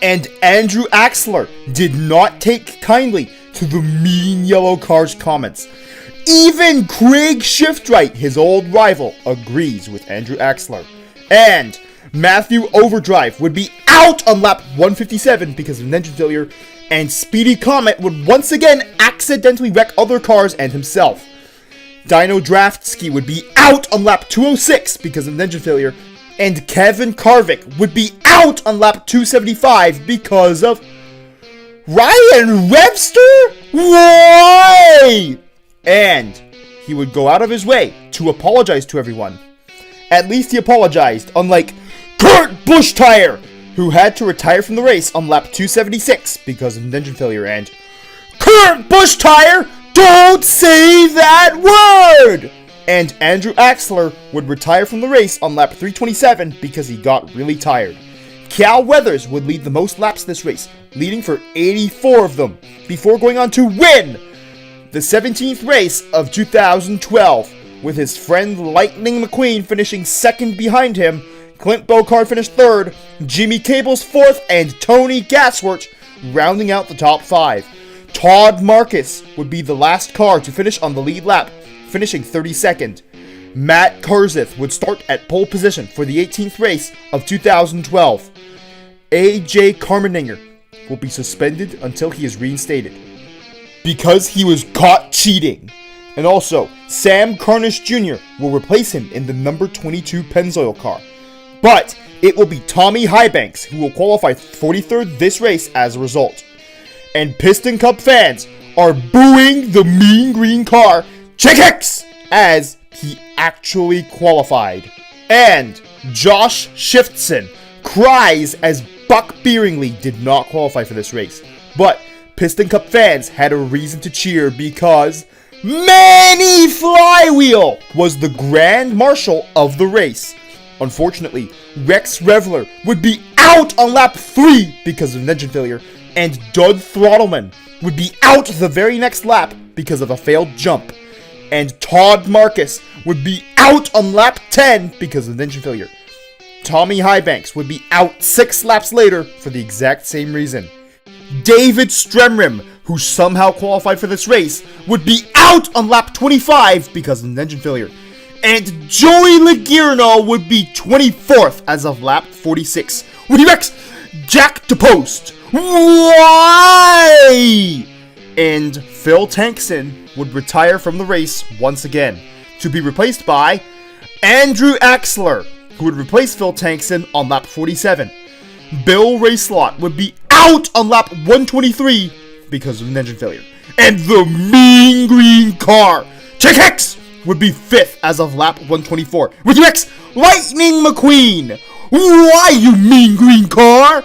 And Andrew Axler did not take kindly to the mean yellow car's comments. Even Craig Shiftright, his old rival, agrees with Andrew Axler. And Matthew Overdrive would be out on lap 157 because of an engine failure, and Speedy Comet would once again accidentally wreck other cars and himself. Dino Draftski would be out on lap 206 because of an engine failure, and Kevin Karvik would be out on lap 275 because of Ryan Webster? Why? And he would go out of his way to apologize to everyone. At least he apologized, unlike Kurt Busch-Tire, who had to retire from the race on lap 276 because of an engine failure. And Kurt Busch-Tire, don't say that word! And Andrew Axler would retire from the race on lap 327 because he got really tired. Cal Weathers would lead the most laps this race, leading for 84 of them, before going on to win the 17th race of 2012, with his friend Lightning McQueen finishing second behind him, Clint Bokar finished third, Jimmy Cable's fourth, and Tony Gassworth rounding out the top 5. Todd Marcus would be the last car to finish on the lead lap, finishing 32nd. Matt Kenseth would start at pole position for the 18th race of 2012. AJ Carmeninger will be suspended until he is reinstated because he was caught cheating. And also, Sam Carnish Jr. will replace him in the number 22 Pennzoil car. But it will be Tommy Highbanks who will qualify 43rd this race as a result. And Piston Cup fans are booing the mean green car, Chick Hicks, as he actually qualified. And Josh Shiftson cries as Buck Beeringley did not qualify for this race, but Piston Cup fans had a reason to cheer because Manny Flywheel was the Grand Marshal of the race. Unfortunately, Rex Revler would be out on lap 3 because of an engine failure, and Dud Throttleman would be out the very next lap because of a failed jump, and Todd Marcus would be out on lap 10 because of an engine failure. Tommy Highbanks would be out 6 laps later for the exact same reason. David Stremrim, who somehow qualified for this race, would be out on lap 25 because of an engine failure. And Joey Logierno would be 24th as of lap 46. When he wrecks Jack DePost. Why? And Phil Tankson would retire from the race once again, to be replaced by Andrew Axler, who would replace Phil Tankson on lap 47. Bill Rayslot would be out on lap 123 because of an engine failure. And the Mean Green Car, Chick Hicks, would be 5th as of lap 124. With your ex, Lightning McQueen. Why, you Mean Green Car?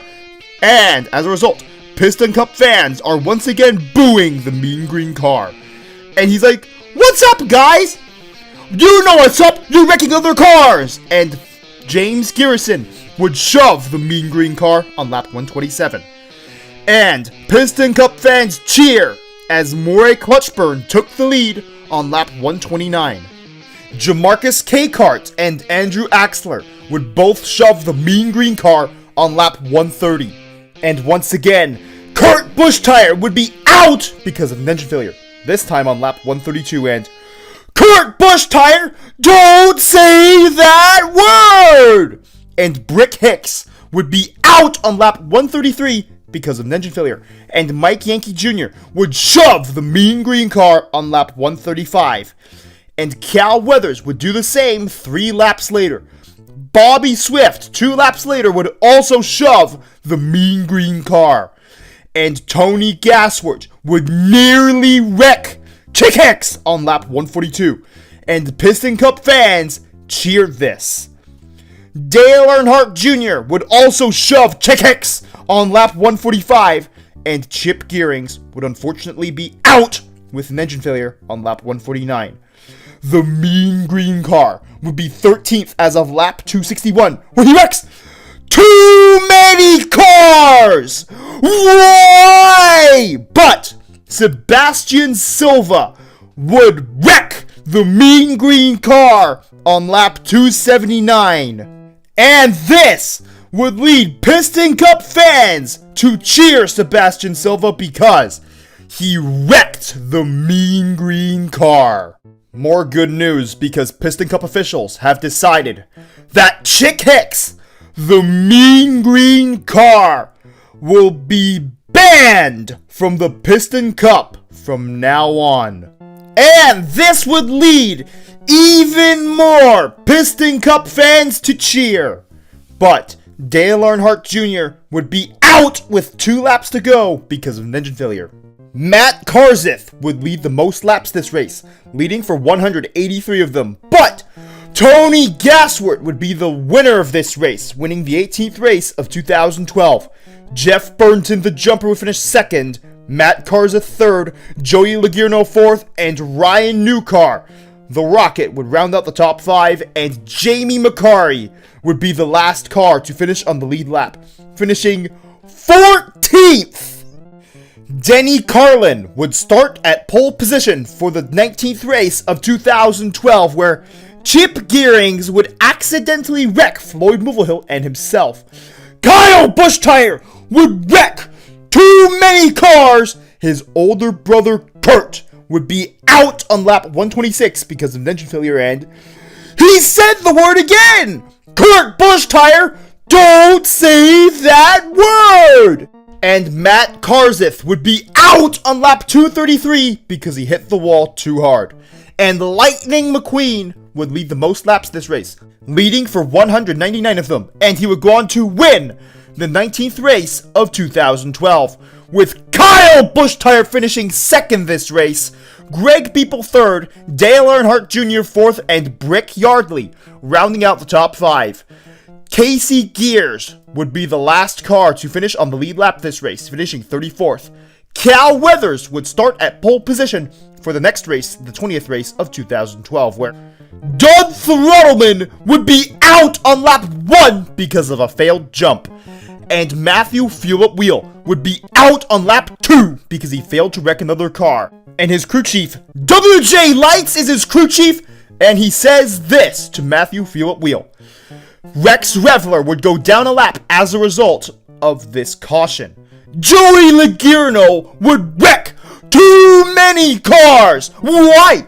And as a result, Piston Cup fans are once again booing the Mean Green Car. And he's like, "What's up, guys? You know what's up, you're wrecking other cars!" And James Garrison would shove the Mean Green Car on lap 127. And Piston Cup fans cheer as Moray Clutchburn took the lead on lap 129. Jamarcus Cakart and Andrew Axler would both shove the Mean Green Car on lap 130. And once again, Kurt Bushtire would be out because of an engine failure, this time on lap 132. And Kurt Bushtire, don't say that word! And Brick Hicks would be out on lap 133 because of an engine failure, and Mike Yankee Jr. would shove the Mean Green Car on lap 135. And Cal Weathers would do the same 3 laps later. Bobby Swift, 2 laps later, would also shove the Mean Green Car. And Tony Gasworth would nearly wreck Chick Hicks on lap 142. And Piston Cup fans cheered this. Dale Earnhardt Jr. would also shove Chick Hicks on lap 145, and Chip Gearings would unfortunately be out with an engine failure on lap 149. The Mean Green Car would be 13th as of lap 261, where he wrecks too many cars! Why? But Sebastian Silva would wreck the Mean Green Car on lap 279. And this would lead Piston Cup fans to cheer Sebastian Silva because he wrecked the Mean Green Car. More good news, because Piston Cup officials have decided that Chick Hicks, the Mean Green Car, will be banned from the Piston Cup from now on. And this would lead even more Piston Cup fans to cheer. But Dale Earnhardt Jr. would be out with 2 laps to go because of an engine failure. Matt Karzith would lead the most laps this race, leading for 183 of them. But Tony Gasworth would be the winner of this race, winning the 18th race of 2012. Jeff Burnton, the jumper, would finish 2nd, Matt Karzith 3rd, Joey Logierno 4th, and Ryan Newcar, the Rocket, would round out the top 5, and Jamie McCarry would be the last car to finish on the lead lap, finishing 14th. Denny Carlin would start at pole position for the 19th race of 2012, where Chip Gearings would accidentally wreck Floyd Mulvihill and himself. Kyle Bushtire would wreck too many cars. His older brother Kurt would be out on lap 126 because of an engine failure, and he said the word again! Kurt Bushtire, don't say that word! And Matt Karzith would be out on lap 233 because he hit the wall too hard. And Lightning McQueen would lead the most laps this race, leading for 199 of them, and he would go on to win the 19th race of 2012, with Kyle Bushtire finishing 2nd this race, Greg People 3rd, Dale Earnhardt Jr. 4th, and Brick Yardley rounding out the top 5. Casey Gears would be the last car to finish on the lead lap this race, finishing 34th. Cal Weathers would start at pole position for the next race, the 20th race of 2012, where Doug Throttleman would be out on lap 1 because of a failed jump. And Matthew Fuel Wheel would be out on lap 2 because he failed to wreck another car. And his crew chief, WJ Lights, is his crew chief, and he says this to Matthew Fuel Wheel. Rex Revler would go down a lap as a result of this caution. Joey Logierno would wreck too many cars! Why?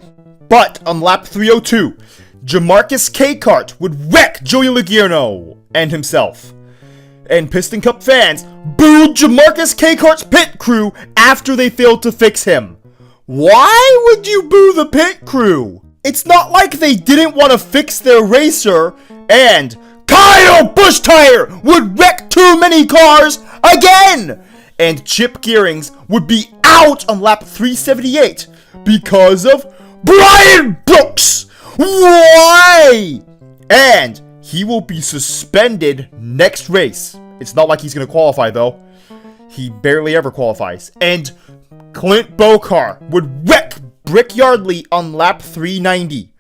But on lap 302, Jamarcus K-Kart would wreck Joey Logierno and himself. And Piston Cup fans booed Jamarcus K-Kart's pit crew after they failed to fix him. Why would you boo the pit crew? It's not like they didn't want to fix their racer, and Kyle Busch Tire would wreck too many cars again! And Chip Gearings would be out on lap 378 because of Brian Brooks! Why? And he will be suspended next race. It's not like he's going to qualify, though. He barely ever qualifies. And Clint Bokar would wreck Brick Yardley on lap 390.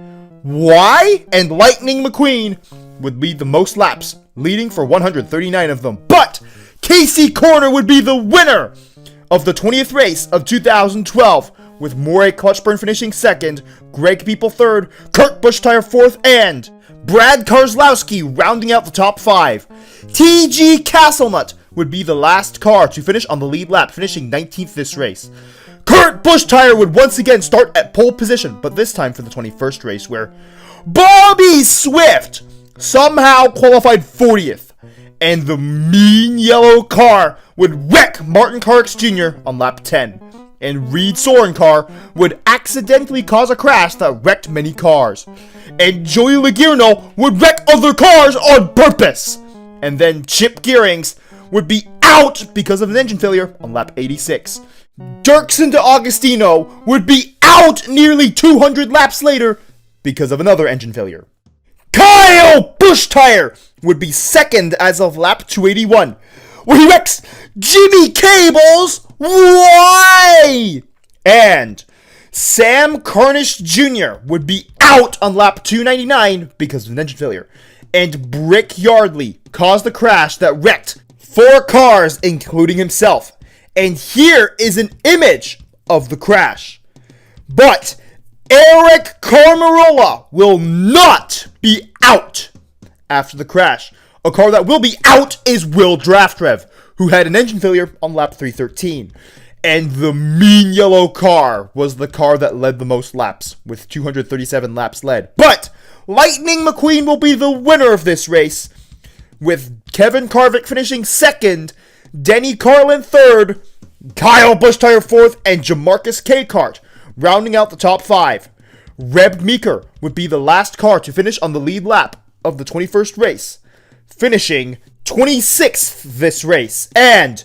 Why? And Lightning McQueen would lead the most laps, leading for 139 of them. But Casey Corner would be the winner of the 20th race of 2012, with Moray Clutchburn finishing second, Greg People third, Kurt Busch Tire fourth, and Brad Karslowski rounding out the top 5. TG Castlenut would be the last car to finish on the lead lap, finishing 19th this race. Kurt Busch Tire would once again start at pole position, but this time for the 21st race, where Bobby Swift somehow qualified 40th, and the mean yellow car would wreck Martin Carrix Jr. on lap 10. And Reed Soren car would accidentally cause a crash that wrecked many cars. And Joey Logierno would wreck other cars on purpose. And then Chip Gearings would be out because of an engine failure on lap 86. Dirksen D'Agostino would be out nearly 200 laps later because of another engine failure. Kyle Busch Tire would be second as of lap 281, where he wrecks Jimmy Cables. Why? And Sam Carnish Jr. would be out on lap 299 because of an engine failure. And Brick Yardley caused a crash that wrecked 4 cars, including himself. And here is an image of the crash. But Eric Carmarola will not be out after the crash. A car that will be out is Will Draftrev, who had an engine failure on lap 313. And the mean yellow car was the car that led the most laps, with 237 laps led. But Lightning McQueen will be the winner of this race, with Kevin Carvick finishing second, Denny Carlin third, Kyle Busch Tire fourth, and Jamarcus K-Kart rounding out the top 5. Reb Meeker would be the last car to finish on the lead lap of the 21st race, finishing 26th this race. And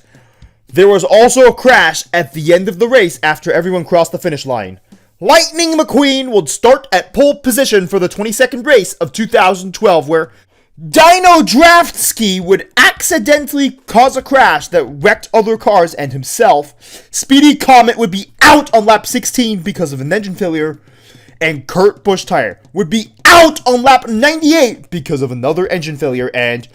there was also a crash at the end of the race after everyone crossed the finish line. Lightning McQueen would start at pole position for the 22nd race of 2012, where Dino Draftski would accidentally cause a crash that wrecked other cars and himself. Speedy Comet would be out on lap 16 because of an engine failure. And Kurt Busch Tire would be out on lap 98 because of another engine failure. And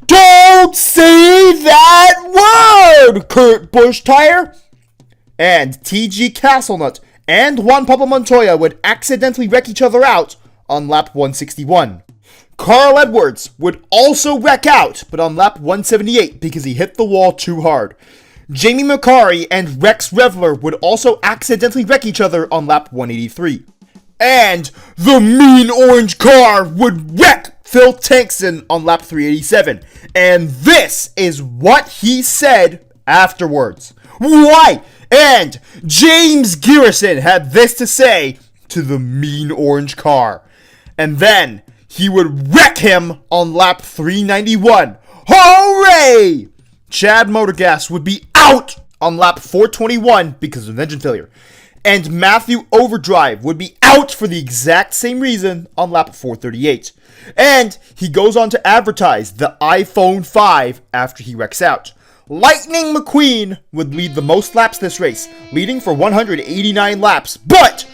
don't say that word, Kurt Busch Tire! And TG Castlenut and Juan Pablo Montoya would accidentally wreck each other out on lap 161. Carl Edwards would also wreck out, but on lap 178 because he hit the wall too hard. Jamie McCarry and Rex Revler would also accidentally wreck each other on lap 183. And the mean orange car would wreck Phil Tankson on lap 387. And this is what he said afterwards. Why? And James Garrison had this to say to the mean orange car. And then he would wreck him on lap 391. Hooray! Chad Motorgas would be out on lap 421 because of an engine failure. and Matthew Overdrive would be out for the exact same reason on lap 438. And he goes on to advertise the iPhone 5 after he wrecks out. Lightning McQueen would lead the most laps this race, leading for 189 laps, but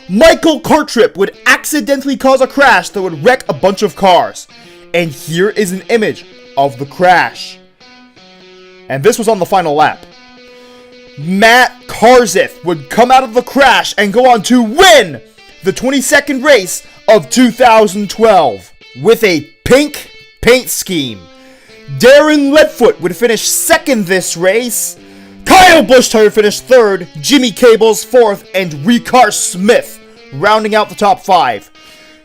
Michael Cartrip would accidentally cause a crash that would wreck a bunch of cars. And here is an image of the crash. And this was on the final lap. Matt Karzith would come out of the crash and go on to win the 22nd race of 2012 with a pink paint scheme. Darren Leadfoot would finish second this race. Kyle Busch-Tyer finished third, Jimmy Cables fourth, and Ricard Smith rounding out the top 5.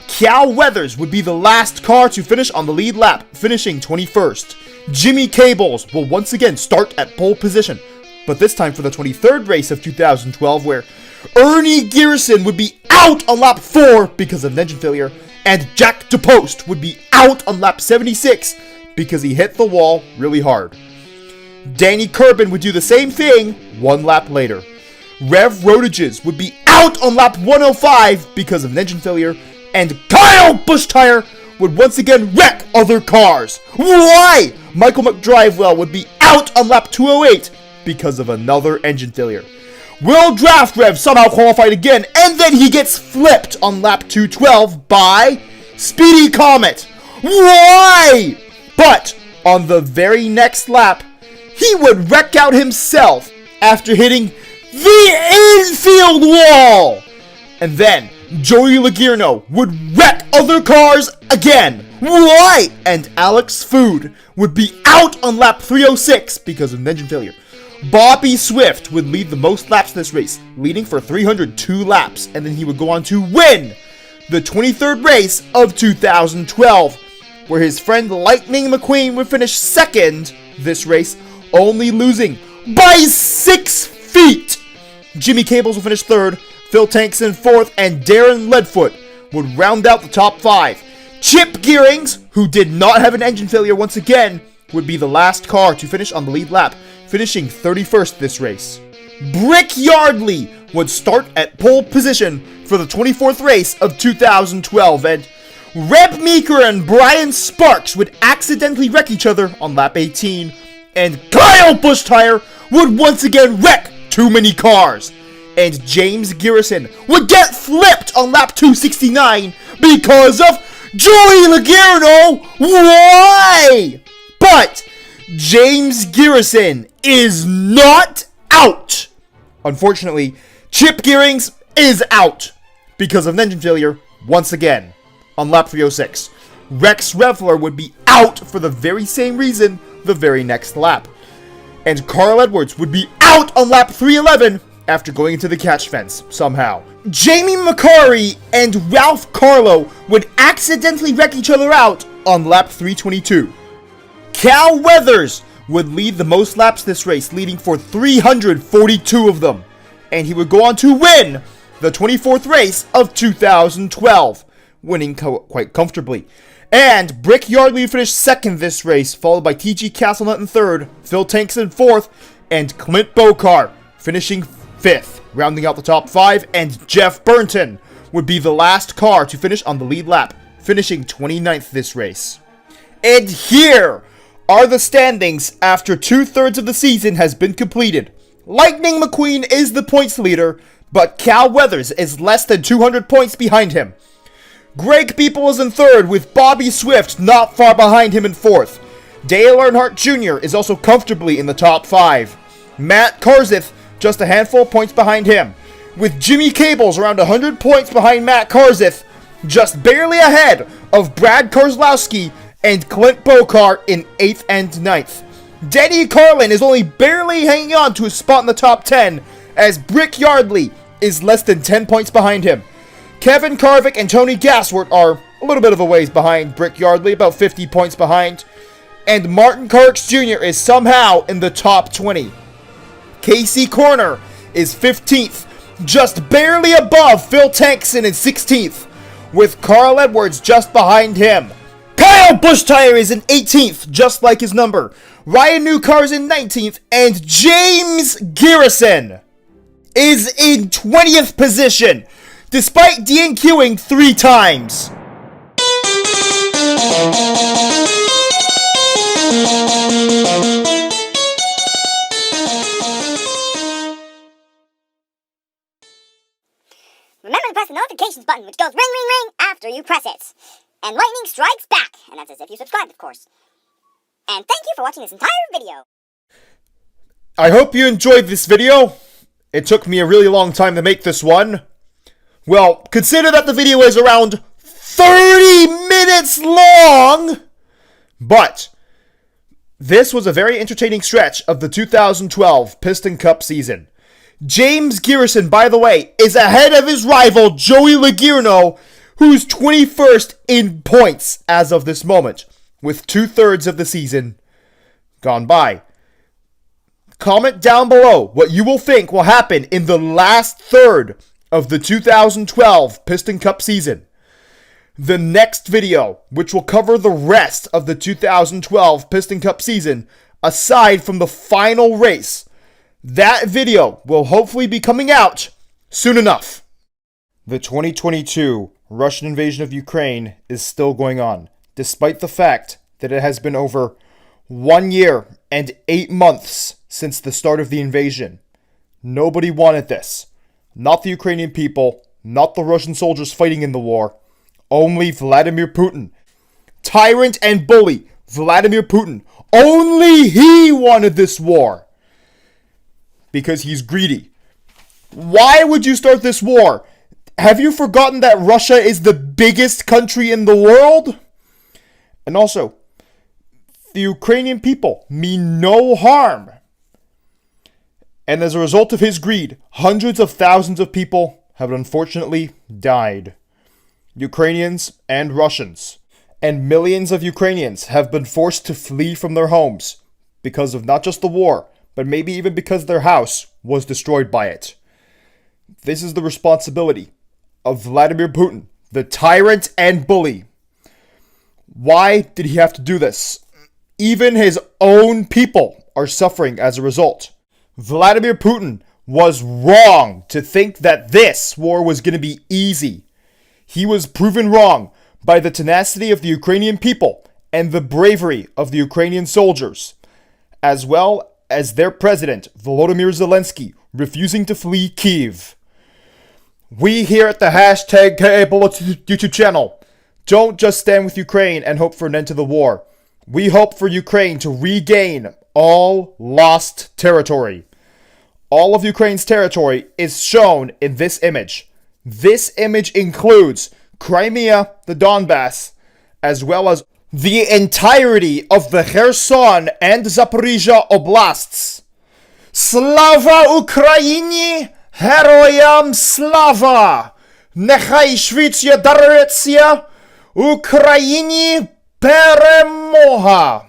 Cal Weathers would be the last car to finish on the lead lap, finishing 21st. Jimmy Cables will once again start at pole position, but this time for the 23rd race of 2012, where Ernie Garrison would be out on lap 4 because of an engine failure, and Jack DePost would be out on lap 76 because he hit the wall really hard. Danny Kerbin would do the same thing one lap later. Rev Rodages would be out on lap 105 because of an engine failure, and Kyle Busch-Tyer would once again wreck other cars. Why? Michael McDrivewell would be out on lap 208 because of another engine failure. Will Draft Rev somehow qualified again, and then he gets flipped on lap 212 by Speedy Comet. Why? But on the very next lap, he would wreck out himself after hitting the infield wall. And then Joey Logierno would wreck other cars again. Why? And Alex Food would be out on lap 306 because of an engine failure. Bobby Swift would lead the most laps this race, leading for 302 laps, and then he would go on to win the 23rd race of 2012, where his friend Lightning McQueen would finish second this race, only losing by 6 feet. Jimmy Cables will finish third, Phil Tankson fourth, and Darren Leadfoot would round out the top 5. Chip Gearings, who did not have an engine failure once again, would be the last car to finish on the lead lap, finishing 31st this race. Brick Yardley would start at pole position for the 24th race of 2012, and Reb Meeker and Brian Sparks would accidentally wreck each other on lap 18, and Kyle Busch-Tyer would once again wreck too many cars, and James Garrison would get flipped on lap 269 because of Joey Logierno. Why? But James Garrison is not out. Unfortunately, Chip Gearings is out because of an engine failure once again on lap 306. Rex Revler would be out for the very same reason the very next lap. And Carl Edwards would be out on lap 311 after going into the catch fence somehow. Jamie McCarry and Ralph Carlo would accidentally wreck each other out on lap 322. Cal Weathers would lead the most laps this race, leading for 342 of them. And he would go on to win the 24th race of 2012, winning quite comfortably. And Brick Yardley finished second this race, followed by T.G. Castlenut in third, Phil Tankson fourth, and Clint Bokar finishing fifth, rounding out the top 5. And Jeff Burnton would be the last car to finish on the lead lap, finishing 29th this race. And here are the standings after 2/3 of the season has been completed. Lightning McQueen is the points leader, but Cal Weathers is less than 200 points behind him. Greg People is in third, with Bobby Swift not far behind him in fourth. Dale Earnhardt Jr. is also comfortably in the top 5. Matt Karzith just a handful of points behind him, with Jimmy Cables around 100 points behind Matt Karzith, just barely ahead of Brad Keselowski and Clint Bokar in 8th and 9th. Denny Carlin is only barely hanging on to a spot in the top 10, as Brick Yardley is less than 10 points behind him. Kevin Carvick and Tony Gasworth are a little bit of a ways behind Brick Yardley, about 50 points behind. And Martin Kirks Jr. is somehow in the top 20. Casey Corner is 15th, just barely above Phil Tankson in 16th, with Carl Edwards just behind him. Kyle Busch-Tyer is in 18th, just like his number. Ryan Newcar is in 19th, and James Garrison is in 20th position, despite DNQing 3 times. Remember to press the notifications button, which goes ring, ring, ring after you press it. And lightning strikes back, and that's as if you subscribed, of course. And thank you for watching this entire video. I hope you enjoyed this video. It took me a really long time to make this one. Well, consider that the video is around 30 minutes long! But this was a very entertaining stretch of the 2012 Piston Cup season. James Garrison, by the way, is ahead of his rival Joey Logierno, who's 21st in points as of this moment, with 2/3 of the season gone by. Comment down below what you will think will happen in the last third of the 2012 Piston Cup season. The next video, which will cover the rest of the 2012 Piston Cup season, aside from the final race, that video will hopefully be coming out soon enough. The 2022 Russian invasion of Ukraine is still going on, despite the fact that it has been over 1 year and 8 months since the start of the invasion. Nobody wanted this. Not the Ukrainian people, not the Russian soldiers fighting in the war. Only Vladimir Putin. Tyrant and bully Vladimir Putin. Only he wanted this war. Because he's greedy. Why would you start this war? Have you forgotten that Russia is the biggest country in the world? And also, the Ukrainian people mean no harm. And as a result of his greed, hundreds of thousands of people have unfortunately died. Ukrainians and Russians. And millions of Ukrainians have been forced to flee from their homes because of not just the war, but maybe even because their house was destroyed by it. This is the responsibility of Vladimir Putin, the tyrant and bully. Why did he have to do this? Even his own people are suffering as a result. Vladimir Putin was wrong to think that this war was going to be easy. He was proven wrong by the tenacity of the Ukrainian people and the bravery of the Ukrainian soldiers, as well as their president, Volodymyr Zelensky, refusing to flee Kyiv. We here at the hashtag KABullets YouTube channel don't just stand with Ukraine and hope for an end to the war. We hope for Ukraine to regain all lost territory. All of Ukraine's territory is shown in this image. This image includes Crimea, the Donbass, as well as the entirety of the Kherson and Zaporizhia oblasts. Slava Ukraini! Heroyam slava! Nechai Shvitsya Daretsya! Ukraini peremoha!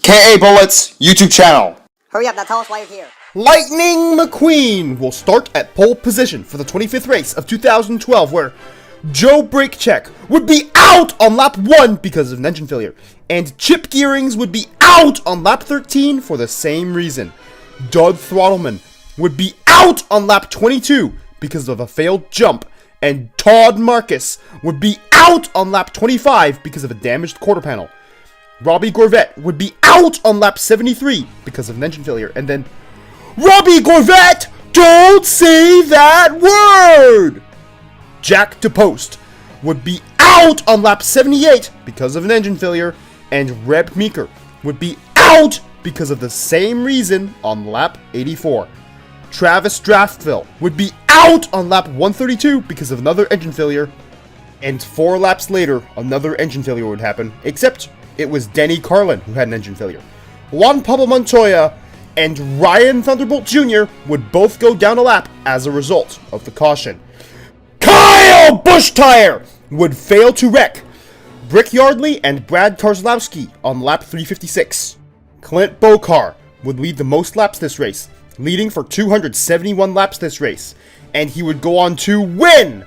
KABullets YouTube channel. Hurry up, now tell us why you're here. Lightning McQueen will start at pole position for the 25th race of 2012, where Joe Brakecheck would be out on lap 1 because of an engine failure, and Chip Gearings would be out on lap 13 for the same reason. Doug Throttleman would be out on lap 22 because of a failed jump, and Todd Marcus would be out on lap 25 because of a damaged quarter panel. Robbie Gorvette would be out on lap 73 because of an engine failure, and then Robbie Gorvette, don't say that word! Jack DePost would be out on lap 78 because of an engine failure, and Reb Meeker would be out because of the same reason on lap 84. Travis Draftville would be out on lap 132 because of another engine failure, and 4 laps later, another engine failure would happen, except it was Denny Carlin who had an engine failure. Juan Pablo Montoya and Ryan Thunderbolt Jr. would both go down a lap as a result of the caution. Kyle Busch Tire would fail to wreck Brick Yardley and Brad Keselowski on lap 356. Clint Bokar would lead the most laps this race, leading for 271 laps this race, and he would go on to win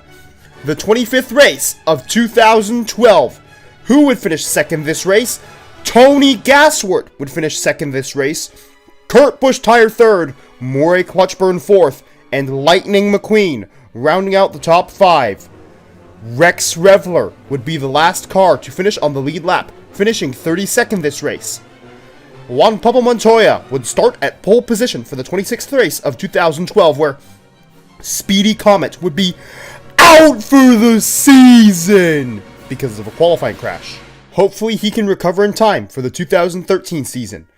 the 25th race of 2012. Who would finish second this race? Tony Gassworth would finish second this race, Kurt Busch Tire third, Maury Clutchburn fourth, and Lightning McQueen rounding out the top 5. Rex Revler would be the last car to finish on the lead lap, finishing 32nd this race. Juan Pablo Montoya would start at pole position for the 26th race of 2012, where Speedy Comet would be out for the season because of a qualifying crash. Hopefully he can recover in time for the 2013 season.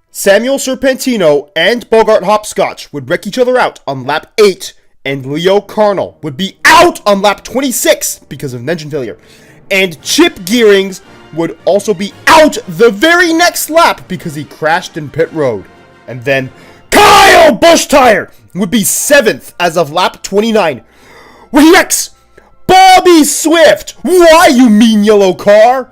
Samuel Serpentino and Bogart Hopscotch would wreck each other out on lap 8, and Leo Carnell would be out on lap 26 because of an engine failure. And Chip Gearings would also be out the very next lap because he crashed in pit road. And then Kyle Busch Tire would be 7th as of lap 29, where he wrecks Bobby Swift. Why, you mean yellow car?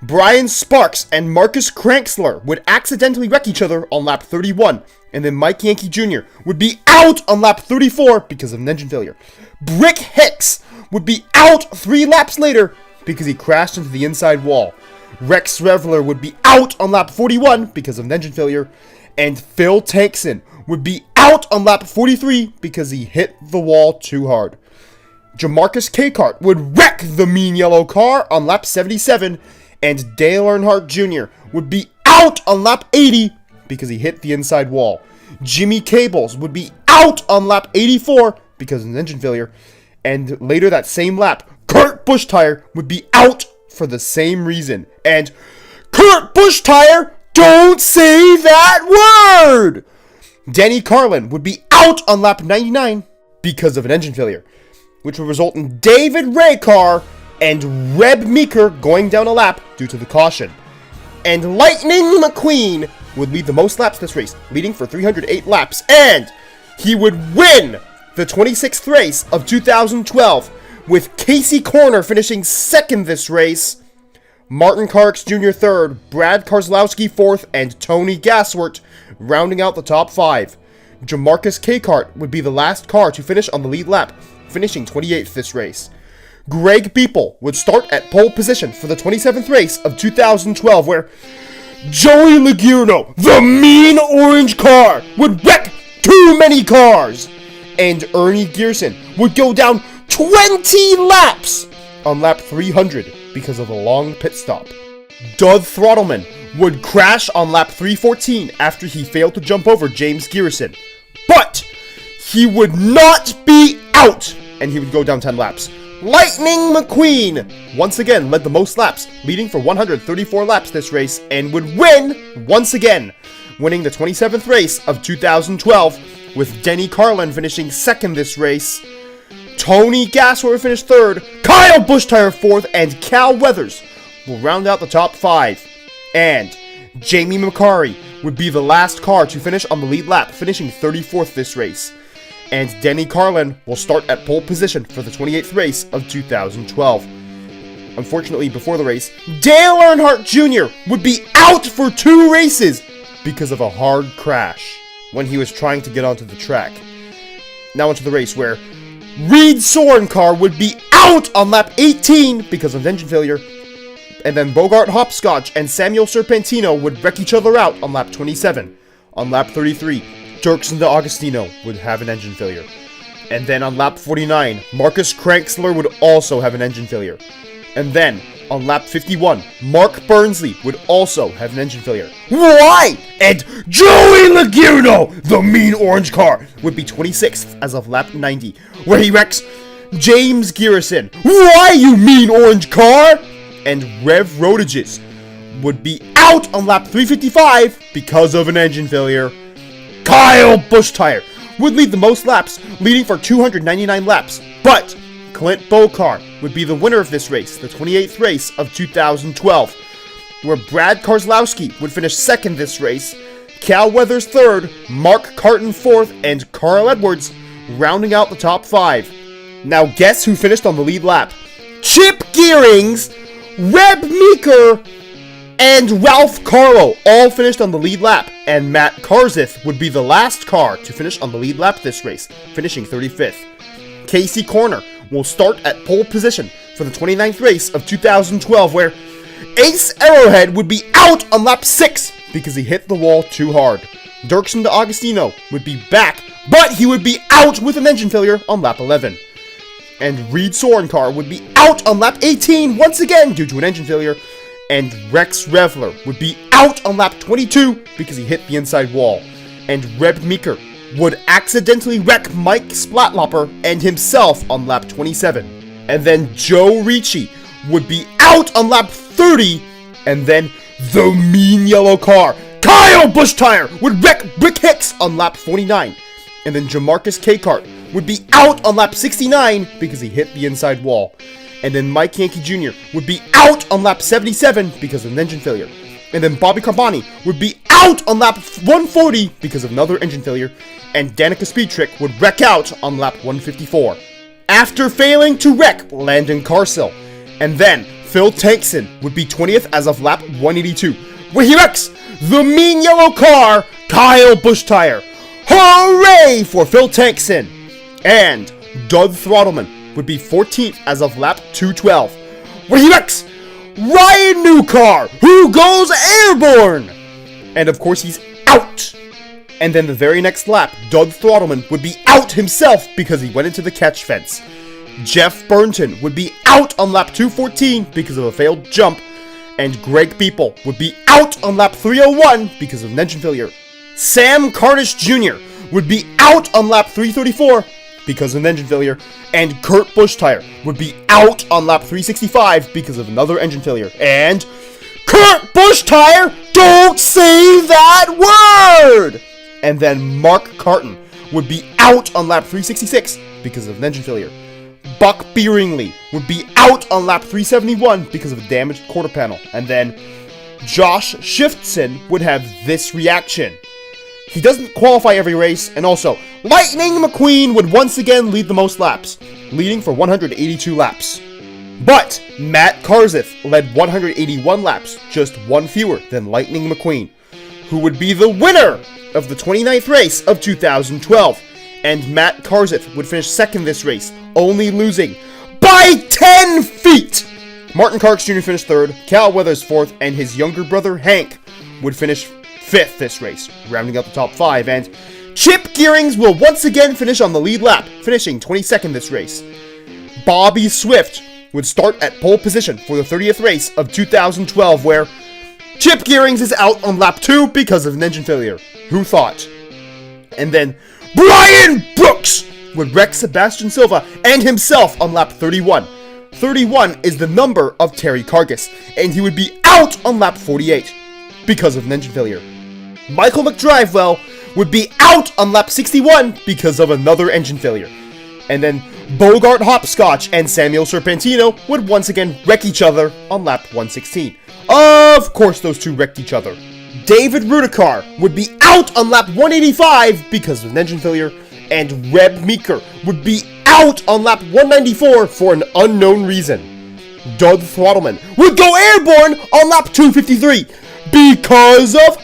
Brian Sparks and Marcus Kranksler would accidentally wreck each other on lap 31, and then Mike Yankee Jr. would be out on lap 34 because of an engine failure. Brick Hicks would be out 3 laps later because he crashed into the inside wall. Rex Revler would be out on lap 41 because of an engine failure, and Phil Tankson would be out on lap 43 because he hit the wall too hard. Jamarcus Cakart would wreck the mean yellow car on lap 77, and Dale Earnhardt Jr. would be out on lap 80 because he hit the inside wall. Jimmy Cables would be out on lap 84 because of an engine failure, and later that same lap, Kurt Busch Tire would be out for the same reason. And Kurt Busch Tire, don't say that word! Danny Carlin would be out on lap 99 because of an engine failure, which would result in David Raycar and Reb Meeker going down a lap due to the caution. And Lightning McQueen would lead the most laps this race, leading for 308 laps, and he would win the 26th race of 2012, with Casey Corner finishing second this race, Martin Carx Jr. third, Brad Keselowski fourth, and Tony Gassworth rounding out the top 5. Jamarcus Cakart would be the last car to finish on the lead lap, finishing 28th this race. Greg Beeple would start at pole position for the 27th race of 2012, where Joey Logano, the mean orange car, would wreck too many cars, and Ernie Gearson would go down 20 laps on lap 300 because of a long pit stop. Doug Throttleman would crash on lap 314 after he failed to jump over James Garrison, but he would not be out, and he would go down 10 laps. Lightning McQueen once again led the most laps, leading for 134 laps this race, and would win once again, winning the 27th race of 2012, with Denny Carlin finishing second this race. Tony Gassworth would finish third, Kyle Busch Tire fourth, and Cal Weathers will round out the top 5. And Jamie McCarry would be the last car to finish on the lead lap, finishing 34th this race. And Denny Carlin will start at pole position for the 28th race of 2012. Unfortunately, before the race, Dale Earnhardt Jr. would be out for 2 races because of a hard crash when he was trying to get onto the track. Now into the race, where Reed Sorencar would be out on lap 18 because of engine failure, and then Bogart Hopscotch and Samuel Serpentino would wreck each other out on lap 27. On lap 33, Dirksen D'Agostino would have an engine failure. And then on lap 49, Marcus Kranksler would also have an engine failure. And then, on lap 51, Mark Burnsley would also have an engine failure. Why? And Joey Logano, the mean orange car, would be 26th as of lap 90, where he wrecks James Garrison. Why, you mean orange car? And Rev Rodages would be out on lap 355 because of an engine failure. Kyle Busch Tire would lead the most laps, leading for 299 laps, but Clint Bokar would be the winner of this race, the 28th race of 2012, where Brad Keselowski would finish second this race, Cal Weathers third, Mark Carton fourth, and Carl Edwards rounding out the top 5. Now guess who finished on the lead lap? Chip Gearings Reb Meeker and Ralph Carlo all finished on the lead lap, and Matt Karzith would be the last car to finish on the lead lap this race, finishing 35th. Casey Corner will start at pole position for the 29th race of 2012, where Ace Arrowhead would be out on lap 6 because he hit the wall too hard. Dirksen D'Agostino would be back, but he would be out with an engine failure on lap 11. And Reed Sorencar would be out on lap 18 once again due to an engine failure, and Rex Revler would be out on lap 22 because he hit the inside wall. And Reb Meeker would accidentally wreck Mike Splatlopper and himself on lap 27. And then Joe Ricci would be out on lap 30, and then the mean yellow car, Kyle Bushtire, would wreck Rick Hicks on lap 49. And then Jamarcus Capehart would be out on lap 69 because he hit the inside wall. And then Mike Yankee Jr. would be out on lap 77 because of an engine failure. And then Bobby Carboni would be out on lap 140 because of another engine failure. And Danica Speedtrick would wreck out on lap 154. After failing to wreck Landon Carsill. And then Phil Tankson would be 20th as of lap 182, where he wrecks the mean yellow car, Kyle Bushtire. Hooray for Phil Tankson! And Doug Throttleman would be 14th as of lap 212, where he wrecks Ryan Newcar, who goes airborne! And of course he's out! And then the very next lap, Doug Throttleman would be out himself because he went into the catch fence. Jeff Burnton would be out on lap 214 because of a failed jump, and Greg People would be out on lap 301 because of an engine failure. Sam Carnish Jr. would be out on lap 334 because of an engine failure, and Kurt Bushtire would be out on lap 365 because of another engine failure. And Kurt Bushtire, don't say that word! And then Mark Carton would be out on lap 366 because of an engine failure. Buck Beeringley would be out on lap 371 because of a damaged quarter panel. And then Josh Shiftson would have this reaction. He doesn't qualify every race, and also, Lightning McQueen would once again lead the most laps, leading for 182 laps. But Matt Karzith led 181 laps, just one fewer than Lightning McQueen, who would be the winner of the 29th race of 2012. And Matt Karzith would finish second this race, only losing by 10 feet! Martin Karks Jr. finished third, Cal Weathers fourth, and his younger brother Hank would finish fifth this race, rounding out the top five. And Chip Gearings will once again finish on the lead lap, finishing 22nd this race. Bobby Swift would start at pole position for the 30th race of 2012, where Chip Gearings is out on lap 2 because of an engine failure. Who thought? And then Brian Brooks would wreck Sebastian Silva and himself on lap 31. 31 is the number of Terry Cargis, and he would be out on lap 48 because of an engine failure. Michael McDrivewell would be out on lap 61 because of another engine failure. And then Bogart Hopscotch and Samuel Serpentino would once again wreck each other on lap 116. Of course those two wrecked each other. David Rudikar would be out on lap 185 because of an engine failure, and Reb Meeker would be out on lap 194 for an unknown reason. Doug Throttleman would go airborne on lap 253 because of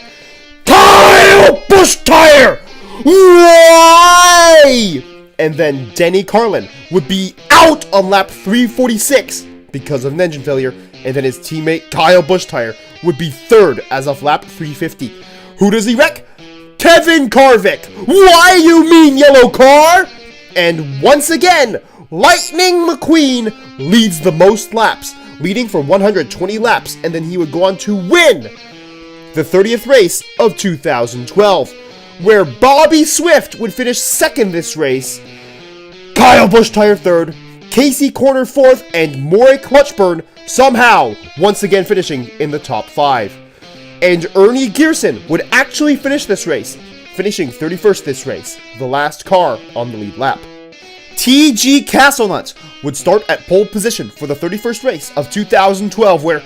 Kyle Bushtire! Why? And then Denny Carlin would be out on lap 346 because of an engine failure, and then his teammate Kyle Bushtire would be third as of lap 350. Who does he wreck? Kevin Carvick! Why you mean yellow car? And once again, Lightning McQueen leads the most laps, leading for 120 laps, and then he would go on to win the 30th race of 2012, where Bobby Swift would finish second this race, Kyle Bushtire third, Casey Corner fourth, and Maury Clutchburn somehow once again finishing in the top 5. And Ernie Gearson would actually finish this race, finishing 31st this race, the last car on the lead lap. TG Castlenut would start at pole position for the 31st race of 2012, where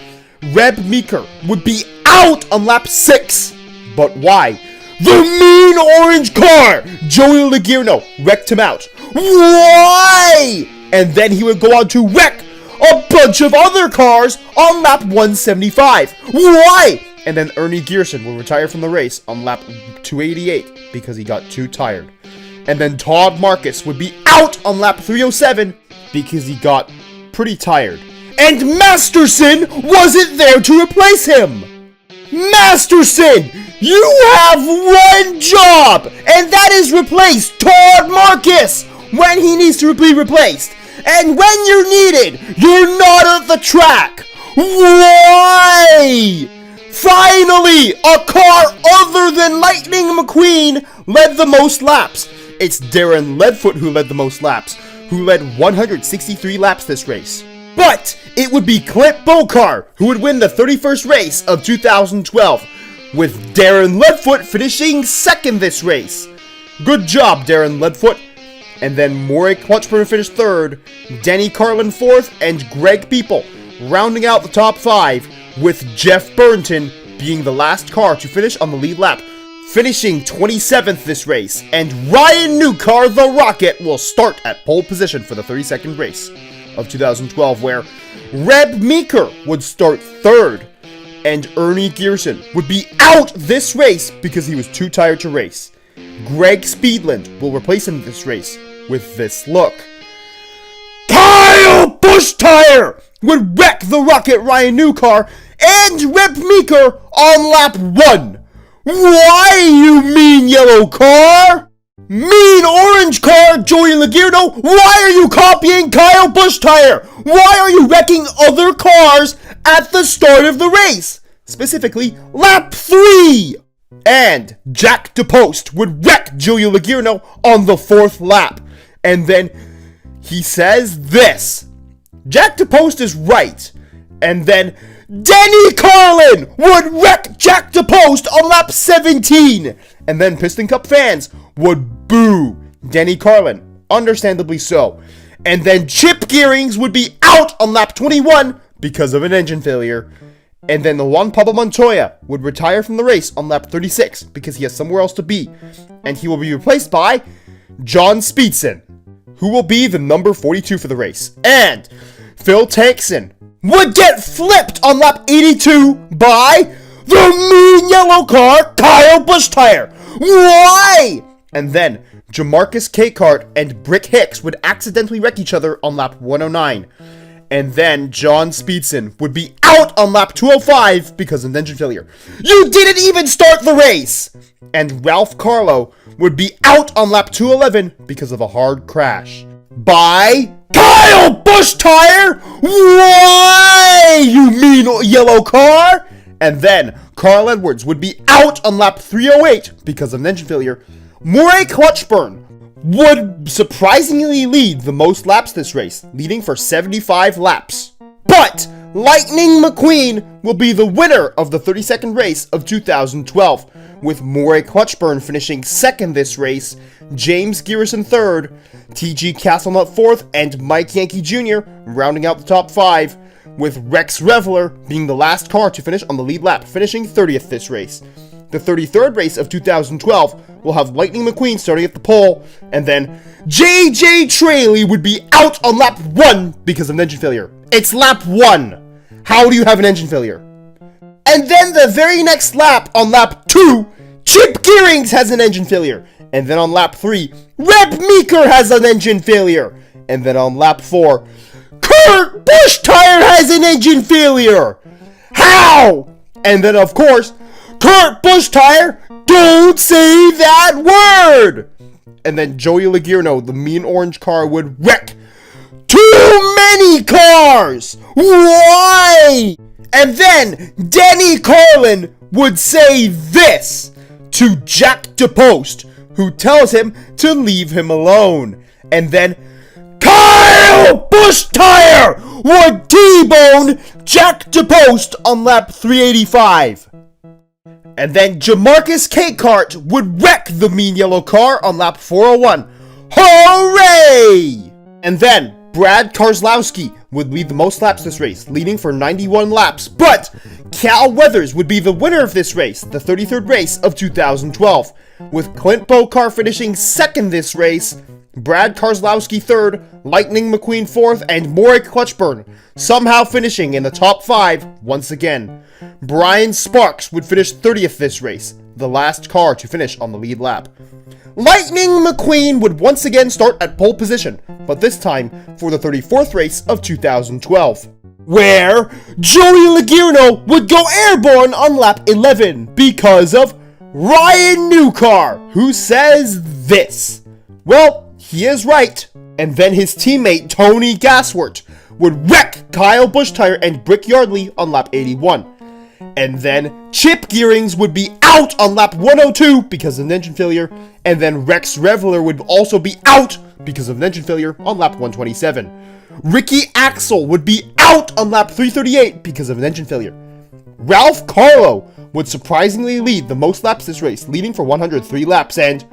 Reb Meeker would be out on lap 6. But why? The mean orange car, Joey Logierno, wrecked him out. Why? And then he would go on to wreck a bunch of other cars on lap 175. Why? And then Ernie Gearson will retire from the race on lap 288 because he got too tired. And then Todd Marcus would be out on lap 307 because he got pretty tired. And Masterson wasn't there to replace him! Masterson! You have one job! And that is replace Todd Marcus when he needs to be replaced. And when you're needed, you're not at the track! Why? Finally, a car other than Lightning McQueen led the most laps. It's Darren Leadfoot who led the most laps, who led 163 laps this race. But it would be Clint Bokar who would win the 31st race of 2012, with Darren Leadfoot finishing second this race. Good job, Darren Leadfoot. And then Maury Clutchburn finished third, Denny Carlin fourth, and Greg People rounding out the top five, with Jeff Burnton being the last car to finish on the lead lap, finishing 27th this race. And Ryan Newcar, the Rocket, will start at pole position for the 32nd race of 2012, where Reb Meeker would start third, and Ernie Gearson would be out this race because he was too tired to race. Greg Speedland will replace him this race with this look. Kyle Busch Tire would wreck the Rocket Ryan Newcar and Reb Meeker on lap 1. Why, you mean yellow car? Mean orange car, Joey Logierno, why are you copying Kyle Busch Tire? Why are you wrecking other cars at the start of the race? Specifically, lap 3! And Jack DePost would wreck Joey Logierno on the 4th lap. And then he says this. Jack DePost is right. And then Denny Carlin would wreck Jack DePost on lap 17. And then Piston Cup fans would boo Denny Carlin, understandably so. And then Chip Gearings would be out on lap 21 because of an engine failure. And then the Juan Pablo Montoya would retire from the race on lap 36 because he has somewhere else to be. And he will be replaced by John Speedson, who will be the number 42 for the race. And Phil Tankson would get flipped on lap 82 by the mean yellow car, Kyle Busch Tire. Why? And then Jamarcus Capehart and Brick Hicks would accidentally wreck each other on lap 109. And then John Speedson would be out on lap 205 because of an engine failure. You didn't even start the race! And Ralph Carlo would be out on lap 211 because of a hard crash. By Kyle Busch Tire? Why, you mean yellow car? And then Carl Edwards would be out on lap 308 because of an engine failure. Maury Clutchburn would surprisingly lead the most laps this race, leading for 75 laps. But Lightning McQueen will be the winner of the 32nd race of 2012, with Maury Clutchburn finishing second this race, James Garrison third, T.G. Castlenut fourth, and Mike Yankee Jr. rounding out the top five, with Rex Reveler being the last car to finish on the lead lap, finishing 30th this race. The 33rd race of 2012 will have Lightning McQueen starting at the pole, and then J.J. Traley would be out on lap 1 because of an engine failure. It's lap 1. How do you have an engine failure? And then the very next lap, on lap 2, Chip Gearings has an engine failure. And then on lap 3, Reb Meeker has an engine failure. And then on lap 4, Kurt Busch Tire has an engine failure. How? And then of course, Kurt Busch Tire, don't say that word! And then Joey Logierno, the mean orange car, would wreck too many cars! Why? And then Denny Carlin would say this to Jack DePost, who tells him to leave him alone. And then Kyle Busch Tire would T-bone Jack DePost on lap 385. And then Jamarcus Capehart would wreck the mean yellow car on lap 401. Hooray! And then Brad Keselowski would lead the most laps this race, leading for 91 laps. But Cal Weathers would be the winner of this race, the 33rd race of 2012, with Clint Bokar finishing second this race, Brad Keselowski 3rd, Lightning McQueen 4th, and Maury Clutchburn somehow finishing in the top 5 once again. Brian Sparks would finish 30th this race, the last car to finish on the lead lap. Lightning McQueen would once again start at pole position, but this time for the 34th race of 2012, where Joey Logano would go airborne on lap 11 because of Ryan Newcar, who says this. Well, he is right. And then his teammate Tony Gasworth would wreck Kyle Busch-Tire and Brick Yardley on lap 81. And then Chip Gearings would be out on lap 102 because of an engine failure. And then Rex Reveler would also be out because of an engine failure on lap 127. Ricky Axel would be out on lap 338 because of an engine failure. Ralph Carlo would surprisingly lead the most laps this race, leading for 103 laps and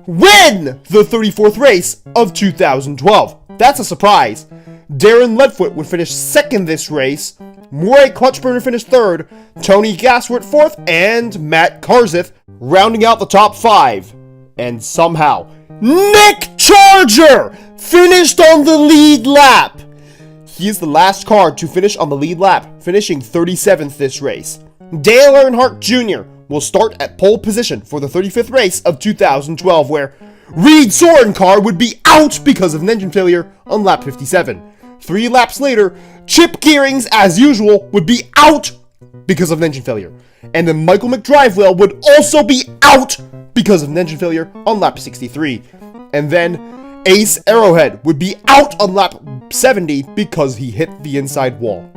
win the 34th race of 2012. That's a surprise. Darren Ledfoot would finish 2nd this race, Maury Clutchburn would finish 3rd, Tony Gasworth 4th, and Matt Karzith rounding out the top 5. And somehow, Nick Charger finished on the lead lap. He is the last car to finish on the lead lap, finishing 37th this race. Dale Earnhardt Jr. will start at pole position for the 35th race of 2012, where Reed Soren car would be out because of an engine failure on lap 57. 3 laps later, Chip Gearings, as usual, would be out because of an engine failure. And then Michael McDrivewell would also be out because of an engine failure on lap 63. And then Ace Arrowhead would be out on lap 70 because he hit the inside wall.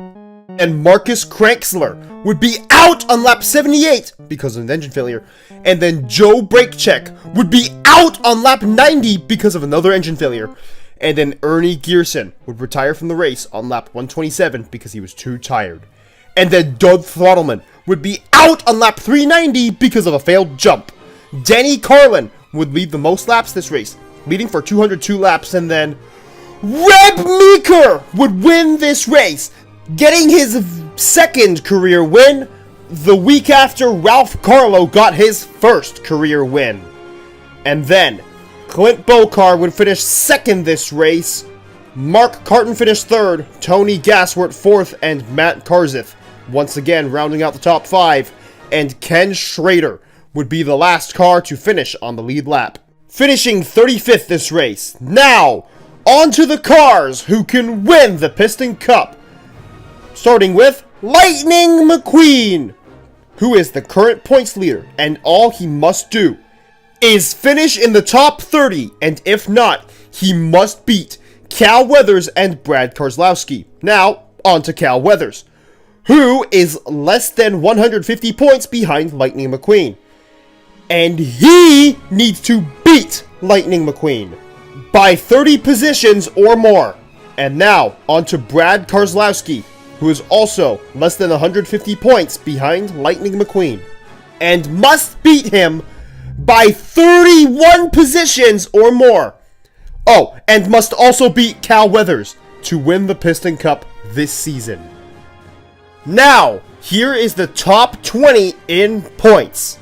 And Marcus Kranksler would be out on lap 78 because of an engine failure. And then Joe Brakecheck would be out on lap 90 because of another engine failure. And then Ernie Gearson would retire from the race on lap 127 because he was too tired. And then Doug Throttleman would be out on lap 390 because of a failed jump. Denny Carlin would lead the most laps this race, leading for 202 laps. And then Reb Meeker would win this race, getting his 2nd career win the week after Ralph Carlo got his 1st career win. And then Clint Bokar would finish 2nd this race, Mark Carton finished 3rd, Tony Gasworth 4th, and Matt Karzith once again rounding out the top 5, and Ken Schrader would be the last car to finish on the lead lap, finishing 35th this race. Now, on to the cars who can win the Piston Cup, starting with Lightning McQueen, who is the current points leader, and all he must do is finish in the top 30, and if not, he must beat Cal Weathers and Brad Keselowski. Now, on to Cal Weathers, who is less than 150 points behind Lightning McQueen. And he needs to beat Lightning McQueen by 30 positions or more. And now, on to Brad Keselowski, who is also less than 150 points behind Lightning McQueen, and must beat him by 31 positions or more. Oh, and must also beat Cal Weathers to win the Piston Cup this season. Now, here is the top 20 in points.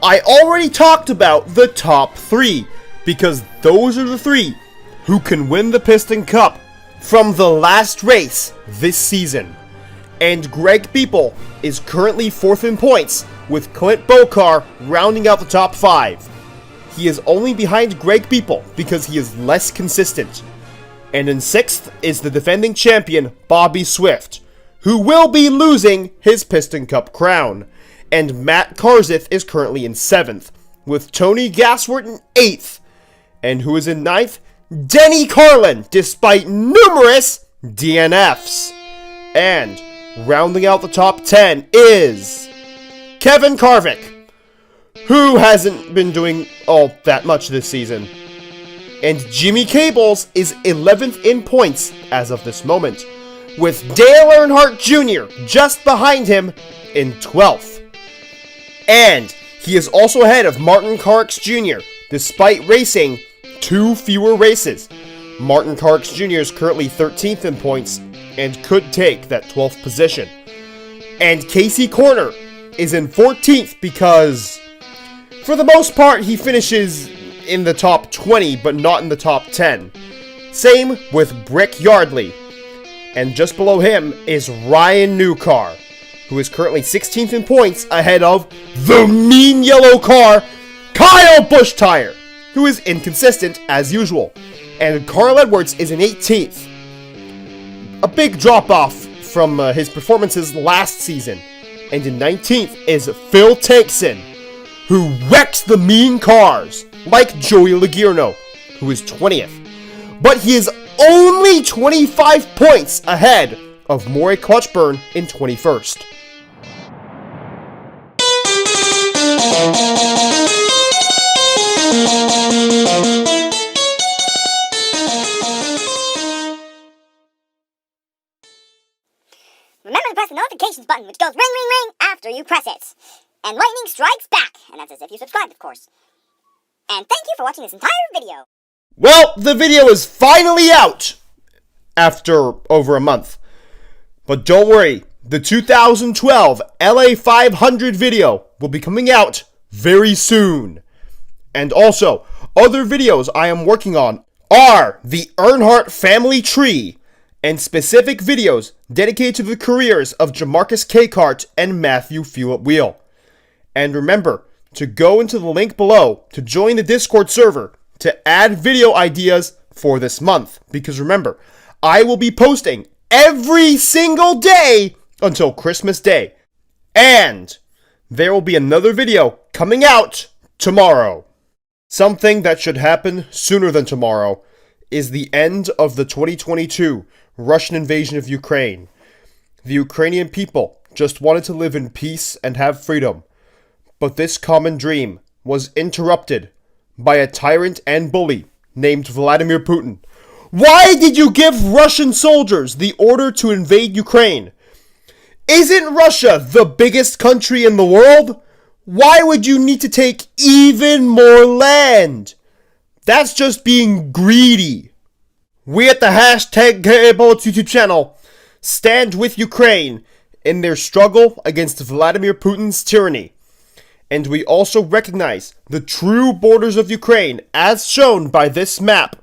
I already talked about the top 3, because those are the 3 who can win the Piston Cup from the last race this season. And Greg Beeple is currently 4th in points, with Clint Bokar rounding out the top 5. He is only behind Greg Beeple because he is less consistent. And in 6th is the defending champion Bobby Swift, who will be losing his Piston Cup crown. And Matt Karzith is currently in 7th, with Tony Gasworth in 8th. And who is in 9th? Denny Carlin, despite numerous DNFs. And rounding out the top 10 is Kevin Harvick, who hasn't been doing all that much this season. And Jimmy Cables is 11th in points as of this moment, with Dale Earnhardt Jr. just behind him in 12th. And he is also ahead of Martin Truex Jr., despite racing 2 fewer races. Martin Truex Jr. is currently 13th in points and could take that 12th position. And Casey Corner is in 14th because, for the most part, he finishes in the top 20, but not in the top 10. Same with Brick Yardley. And just below him is Ryan Newcar, who is currently 16th in points ahead of the mean yellow car, Kyle Busch-Tire, who is inconsistent as usual. And Carl Edwards is in 18th. A big drop-off from his performances last season. And in 19th is Phil Takeson, who wrecks the mean cars, like Joey Logierno, who is 20th. But he is only 25 points ahead of Maury Clutchburn in 21st. Remember to press the notifications button, which goes ring, ring, ring after you press it. And lightning strikes back, and that's as if you subscribed, of course. And thank you for watching this entire video. Well, the video is finally out after over a month. But don't worry, the 2012 LA 500 video will be coming out very soon. And also, other videos I am working on are the Earnhardt family tree and specific videos dedicated to the careers of Jamarcus Cakehart and Matthew Phillip Wheel. And remember to go into the link below to join the Discord server to add video ideas for this month. Because remember, I will be posting every single day until Christmas Day. And there will be another video coming out tomorrow. Something that should happen sooner than tomorrow is the end of the 2022 Russian invasion of Ukraine. The Ukrainian people just wanted to live in peace and have freedom. But this common dream was interrupted by a tyrant and bully named Vladimir Putin. Why did you give Russian soldiers the order to invade Ukraine? Isn't Russia the biggest country in the world? Why would you need to take even more land? That's just being greedy. We at the hashtag KABullets YouTube channel stand with Ukraine in their struggle against Vladimir Putin's tyranny. And we also recognize the true borders of Ukraine as shown by this map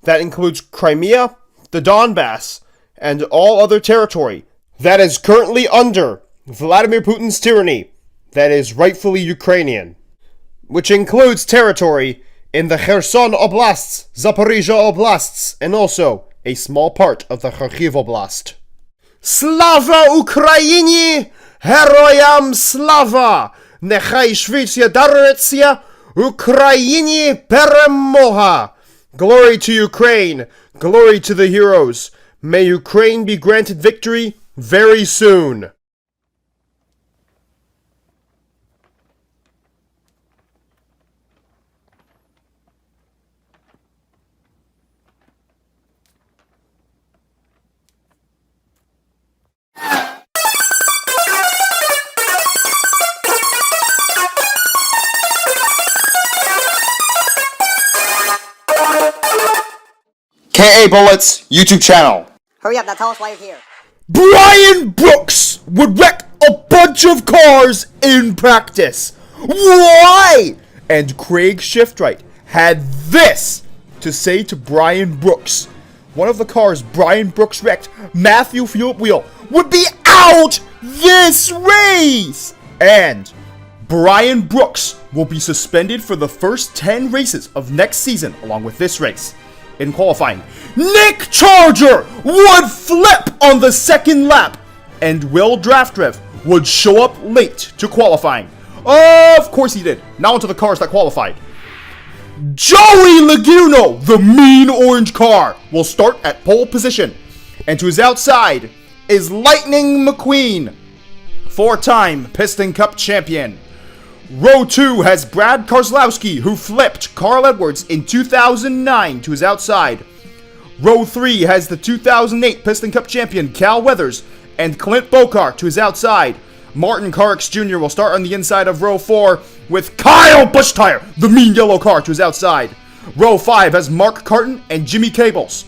that includes Crimea, the Donbass, and all other territory that is currently under Vladimir Putin's tyranny that is rightfully Ukrainian, which includes territory in the Kherson Oblasts, Zaporizhia Oblasts, and also a small part of the Kharkiv Oblast. Slava Ukraini! Heroyam Slava! Nechai Shvitsya Daretsya! Ukraini Peremoha! Glory to Ukraine! Glory to the heroes! May Ukraine be granted victory very soon! KABullets YouTube channel. Hurry up, now tell us why you're here. Brian Brooks would wreck a bunch of cars in practice. Why? And Craig Shiftwright had this to say to Brian Brooks. One of the cars Brian Brooks wrecked, Matthew Phillip Wheel, would be out this race. And Brian Brooks will be suspended for the first 10 races of next season along with this race. In qualifying, Nick Charger would flip on the second lap, and Will Draftrev would show up late to qualifying. Of course he did. Now onto the cars that qualified. Joey Logierno, the mean orange car, will start at pole position, and to his outside is Lightning McQueen, 4-time Piston Cup champion. Row 2 has Brad Keselowski, who flipped Carl Edwards in 2009 to his outside. Row 3 has the 2008 Piston Cup champion Cal Weathers and Clint Bokar to his outside. Martin Carrix Jr. will start on the inside of Row 4 with Kyle Busch-Tire, the mean yellow car, to his outside. Row 5 has Mark Carton and Jimmy Cables.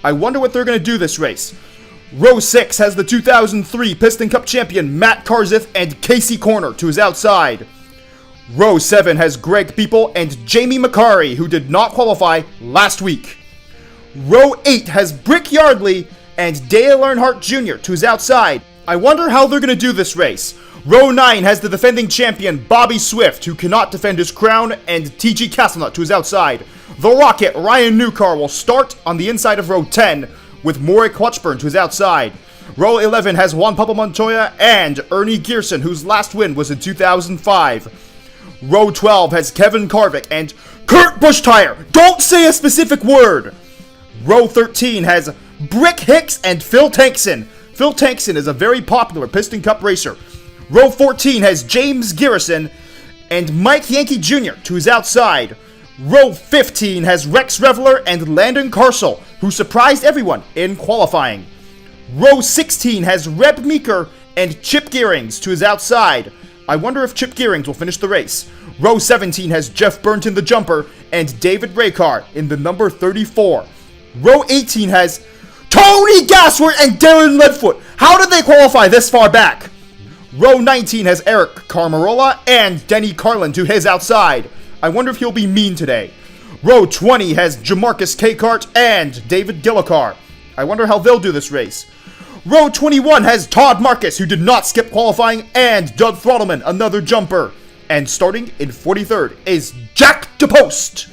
I wonder what they're going to do this race. Row 6 has the 2003 Piston Cup champion Matt Karzith and Casey Corner to his outside. Row 7 has Greg People and Jamie McCarry, who did not qualify last week. Row 8 has Brick Yardley and Dale Earnhardt Jr., to his outside. I wonder how they're going to do this race. Row 9 has the defending champion Bobby Swift, who cannot defend his crown, and TG Castlenut to his outside. The Rocket, Ryan Newcar, will start on the inside of row 10, with Maury Clutchburn to his outside. Row 11 has Juan Pablo Montoya and Ernie Gearson, whose last win was in 2005. Row 12 has Kevin Carvick and Kurt Buschtire. Don't say a specific word! Row 13 has Brick Hicks and Phil Tankson. Phil Tankson is a very popular Piston Cup racer. Row 14 has James Garrison and Mike Yankee Jr. to his outside. Row 15 has Rex Reveler and Landon Carsell, who surprised everyone in qualifying. Row 16 has Reb Meeker and Chip Gearings to his outside. I wonder if Chip Gearings will finish the race. Row 17 has Jeff Burnton the jumper and David Raycar in the number 34. Row 18 has Tony Gassworth and Darren Leadfoot. How did they qualify this far back? Row 19 has Eric Carmarola and Denny Carlin to his outside. I wonder if he'll be mean today. Row 20 has Jamarcus Capehart and David Gillicar. I wonder how they'll do this race. Row 21 has Todd Marcus, who did not skip qualifying, and Doug Throttleman, another jumper. And starting in 43rd is Jack DePost,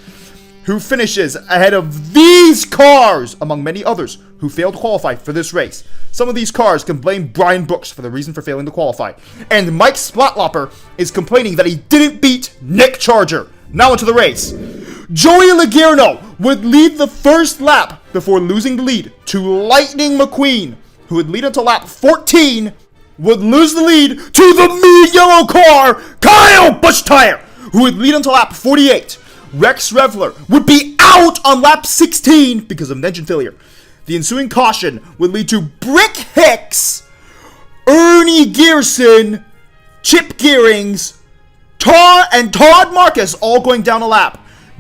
who finishes ahead of these cars, among many others, who failed to qualify for this race. Some of these cars can blame Brian Brooks for the reason for failing to qualify. And Mike Splatlopper is complaining that he didn't beat Nick Charger. Now into the race. Joey Logierno would lead the first lap before losing the lead to Lightning McQueen, who would lead until lap 14, would lose the lead to the mean yellow car, Kyle Buschtire, who would lead until lap 48. Rex Reveler would be out on lap 16 because of an engine failure. The ensuing caution would lead to Brick Hicks, Ernie Gearson, Chip Gearings, Todd Marcus all going down a lap.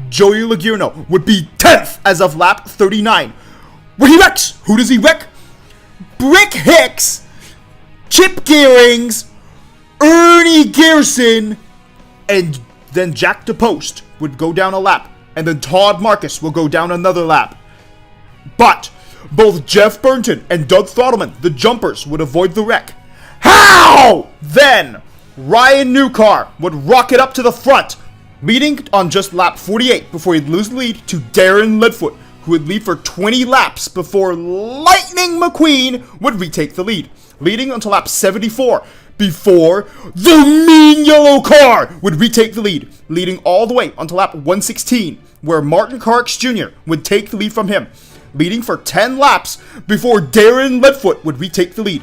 Joey Logierno would be 10th as of lap 39. Where he wrecks? Who does he wreck? Brick Hicks, Chip Gearings, Ernie Gearson, and then Jack DePost would go down a lap, and then Todd Marcus will go down another lap. But both Jeff Burnton and Doug Throttleman, the jumpers, would avoid the wreck. How? Then Ryan Newcar would rocket up to the front, leading on just lap 48 before he'd lose the lead to Darren Leadfoot, who would lead for 20 laps before Lightning McQueen would retake the lead, leading until lap 74 before the mean yellow car would retake the lead, leading all the way until lap 116, where Martin Carx Jr. would take the lead from him, leading for 10 laps before Darren Leadfoot would retake the lead,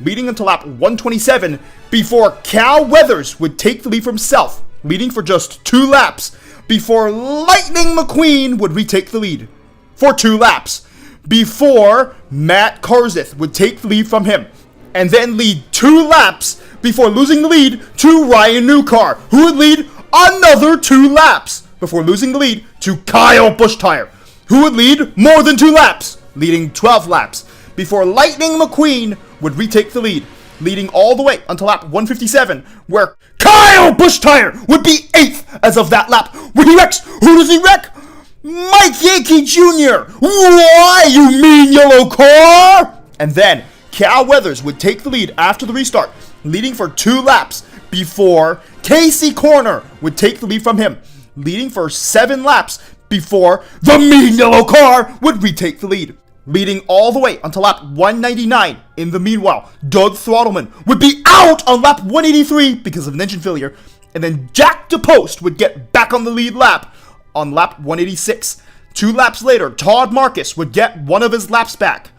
leading until lap 127 before Cal Weathers would take the lead for himself, leading for just 2 laps before Lightning McQueen would retake the lead for 2 laps before Matt Karzith would take the lead from him, and then lead 2 laps before losing the lead to Ryan Newcar, who would lead another 2 laps before losing the lead to Kyle Buschtire, who would lead more than 2 laps, leading 12 laps before Lightning McQueen would retake the lead, leading all the way until lap 157, where Kyle Buschtire would be 8th as of that lap, where he wrecks. Who does he wreck? Mike Yankee Jr. Why, you mean yellow car? And then Cal Weathers would take the lead after the restart, leading for 2 laps before Casey Corner would take the lead from him, leading for 7 laps before the mean yellow car would retake the lead, leading all the way until lap 199. In the meanwhile, Doug Throttleman would be out on lap 183 because of an engine failure, and then Jack DePost would get back on the lead lap on lap 186. 2 laps later, Todd Marcus would get one of his laps back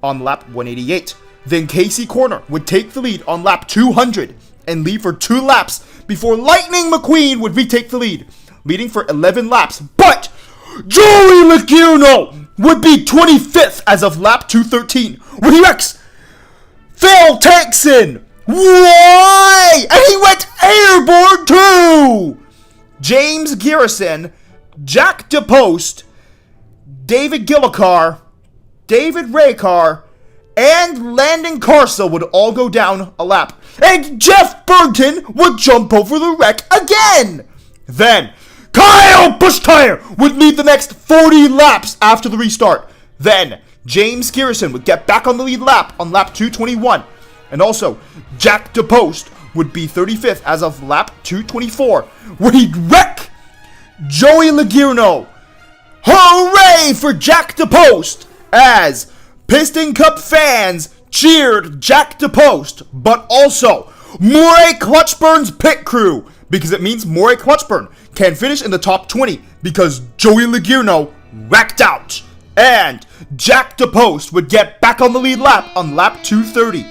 on lap 188. Then Casey Corner would take the lead on lap 200 and lead for 2 laps before Lightning McQueen would retake the lead, leading for 11 laps. But Joey Logierno would be 25th as of lap 213, where he wrecks Phil Tankson. Why? And he went airborne too! James Garrison, Jack DePost, David Gillicar, David Raycar, and Landon Carsell would all go down a lap. and Jeff Burton would jump over the wreck again. Then, Kyle Busch-Tire would lead the next 40 laps after the restart. Then, James Garrison would get back on the lead lap on lap 221. And also, Jack DePost would be 35th as of lap 224, where he'd wreck Joey Logano. Hooray for Jack DePost, as Piston Cup fans cheered Jack DePost, but also Murray Clutchburn's pit crew, because it means Murray Clutchburn can finish in the top 20 because Joey Logano wrecked out. And Jack DePost would get back on the lead lap on lap 230.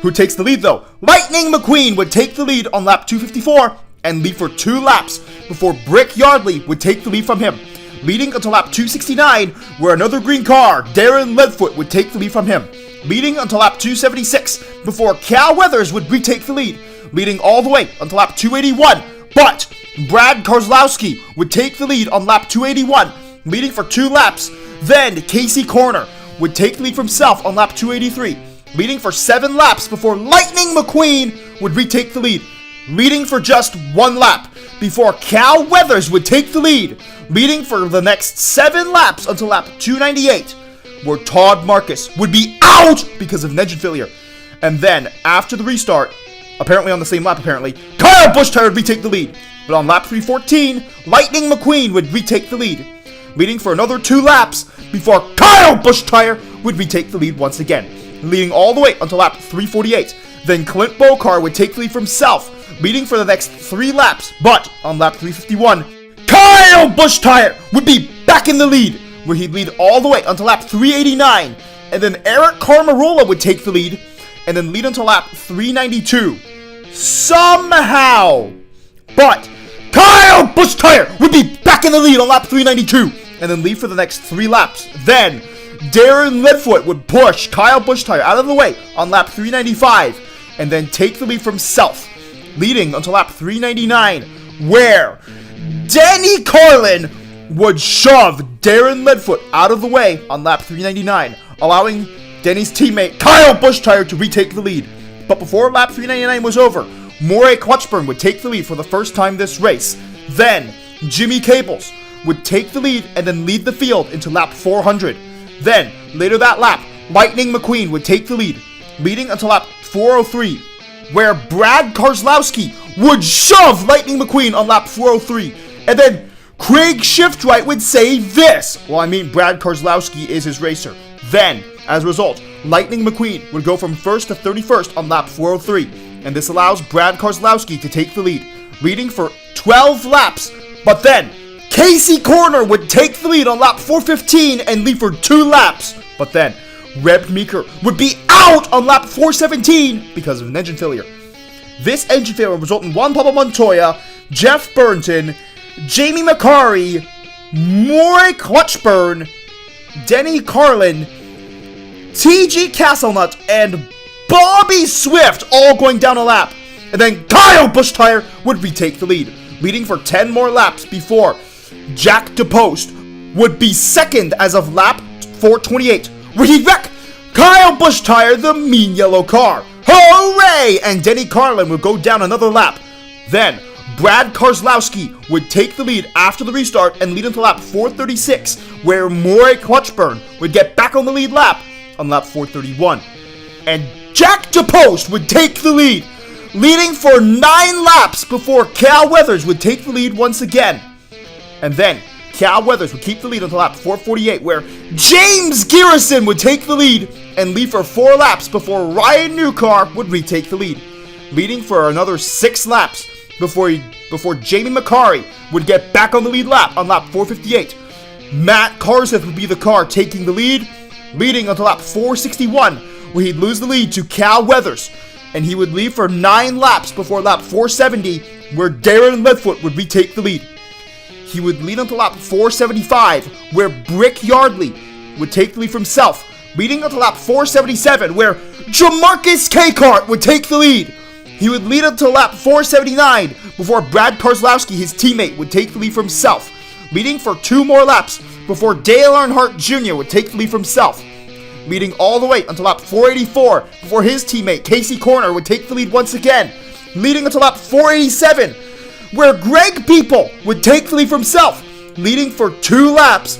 Who takes the lead though? Lightning McQueen would take the lead on lap 254 and lead for 2 laps before Brick Yardley would take the lead from him, leading until lap 269, where another green car, Darren Leadfoot, would take the lead from him, leading until lap 276 before Cal Weathers would retake the lead, leading all the way until lap 281, but Brad Keselowski would take the lead on lap 281, leading for 2 laps. Then Casey Corner would take the lead from himself on lap 283, leading for 7 laps before Lightning McQueen would retake the lead, leading for just 1 lap before Cal Weathers would take the lead, leading for the next 7 laps until lap 298, where Todd Marcus would be out because of an engine failure. And then, after the restart, apparently on the same lap Kyle Busch-Tire would retake the lead. But on lap 314, Lightning McQueen would retake the lead, leading for another 2 laps before Kyle Busch-Tire would retake the lead once again, leading all the way until lap 348. Then Clint Bokar would take the lead for himself, leading for the next 3 laps. But on lap 351, Kyle Busch-Tire would be back in the lead, where he'd lead all the way until lap 389. And then Eric Carmarola would take the lead, and then lead until lap 392. Somehow! But Kyle Busch-Tire would be back in the lead on lap 392, and then lead for the next 3 laps. Then Darren Leadfoot would push Kyle Busch-Tire out of the way on lap 395, and then take the lead from himself, leading until lap 399, where Denny Carlin would shove Darren Leadfoot out of the way on lap 399, allowing Denny's teammate Kyle Busch-Tire to retake the lead. But before lap 399 was over, Murray Clutchburn would take the lead for the first time this race. Then Jimmy Cables would take the lead and then lead the field into lap 400. Then, later that lap, Lightning McQueen would take the lead, leading until lap 403, where Brad Keselowski would shove Lightning McQueen on lap 403, and then Craig Shiftright would say this. Well, I mean, Brad Keselowski is his racer. Then, as a result, Lightning McQueen would go from 1st to 31st on lap 403, and this allows Brad Keselowski to take the lead, leading for 12 laps. But then, Casey Corner would take the lead on lap 415 and lead for 2 laps. But then, Reb Meeker would be out on lap 417 because of an engine failure. This engine failure would result in Juan Pablo Montoya, Jeff Burton, Jamie McCarry, Murray Clutchburn, Denny Carlin, T.G. Castlenut, and Bobby Swift all going down a lap. And then Kyle Busch-Tire would retake the lead, leading for 10 more laps before Jack DePost would be second as of lap 428, where he'd wreck Kyle Busch-Tire, the mean yellow car. Hooray! And Denny Carlin would go down another lap. Then Brad Keselowski would take the lead after the restart and lead until lap 436, where Murray Clutchburn would get back on the lead lap on lap 431. And Jack DePost would take the lead, leading for 9 laps before Cal Weathers would take the lead once again. And then Cal Weathers would keep the lead until lap 448, where James Garrison would take the lead and lead for 4 laps before Ryan Newcar would retake the lead, leading for another 6 laps before Jamie McCarry would get back on the lead lap on lap 458. Matt Carseth would be the car taking the lead, leading until lap 461, where he'd lose the lead to Cal Weathers, and he would lead for 9 laps before lap 470, where Darren Leadfoot would retake the lead. He would lead until lap 475, where Brick Yardley would take the lead from himself, leading until lap 477, where Jamarcus Cakart would take the lead. He would lead until lap 479 before Brad Keselowski, his teammate, would take the lead for himself, leading for 2 more laps before Dale Earnhardt Jr. would take the lead for himself. leading all the way until lap 484 before his teammate Casey Corner would take the lead once again, leading until lap 487, where Greg People would take the lead for himself, leading for 2 laps.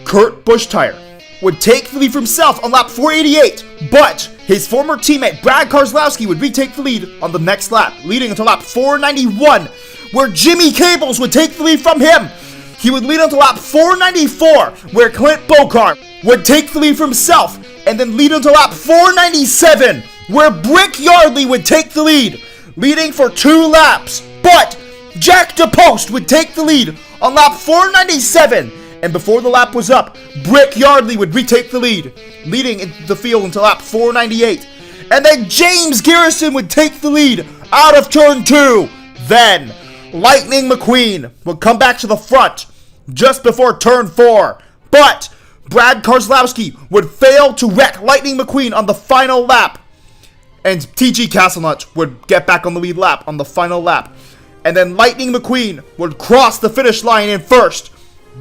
Kurt Busch-Tire would take the lead for himself on lap 488, but his former teammate Brad Keselowski would retake the lead on the next lap, leading until lap 491, where Jimmy Cables would take the lead from him. He would lead until lap 494, where Clint Bokar would take the lead for himself, and then lead until lap 497, where Brick Yardley would take the lead, leading for 2 laps. But Jack DePost would take the lead on lap 497, and before the lap was up, Brick Yardley would retake the lead, leading into the field until lap 498. And then James Garrison would take the lead out of turn 2. Then Lightning McQueen would come back to the front just before turn 4. But Brad Keselowski would fail to wreck Lightning McQueen on the final lap. And TG Castlenut would get back on the lead lap on the final lap. And then Lightning McQueen would cross the finish line in first,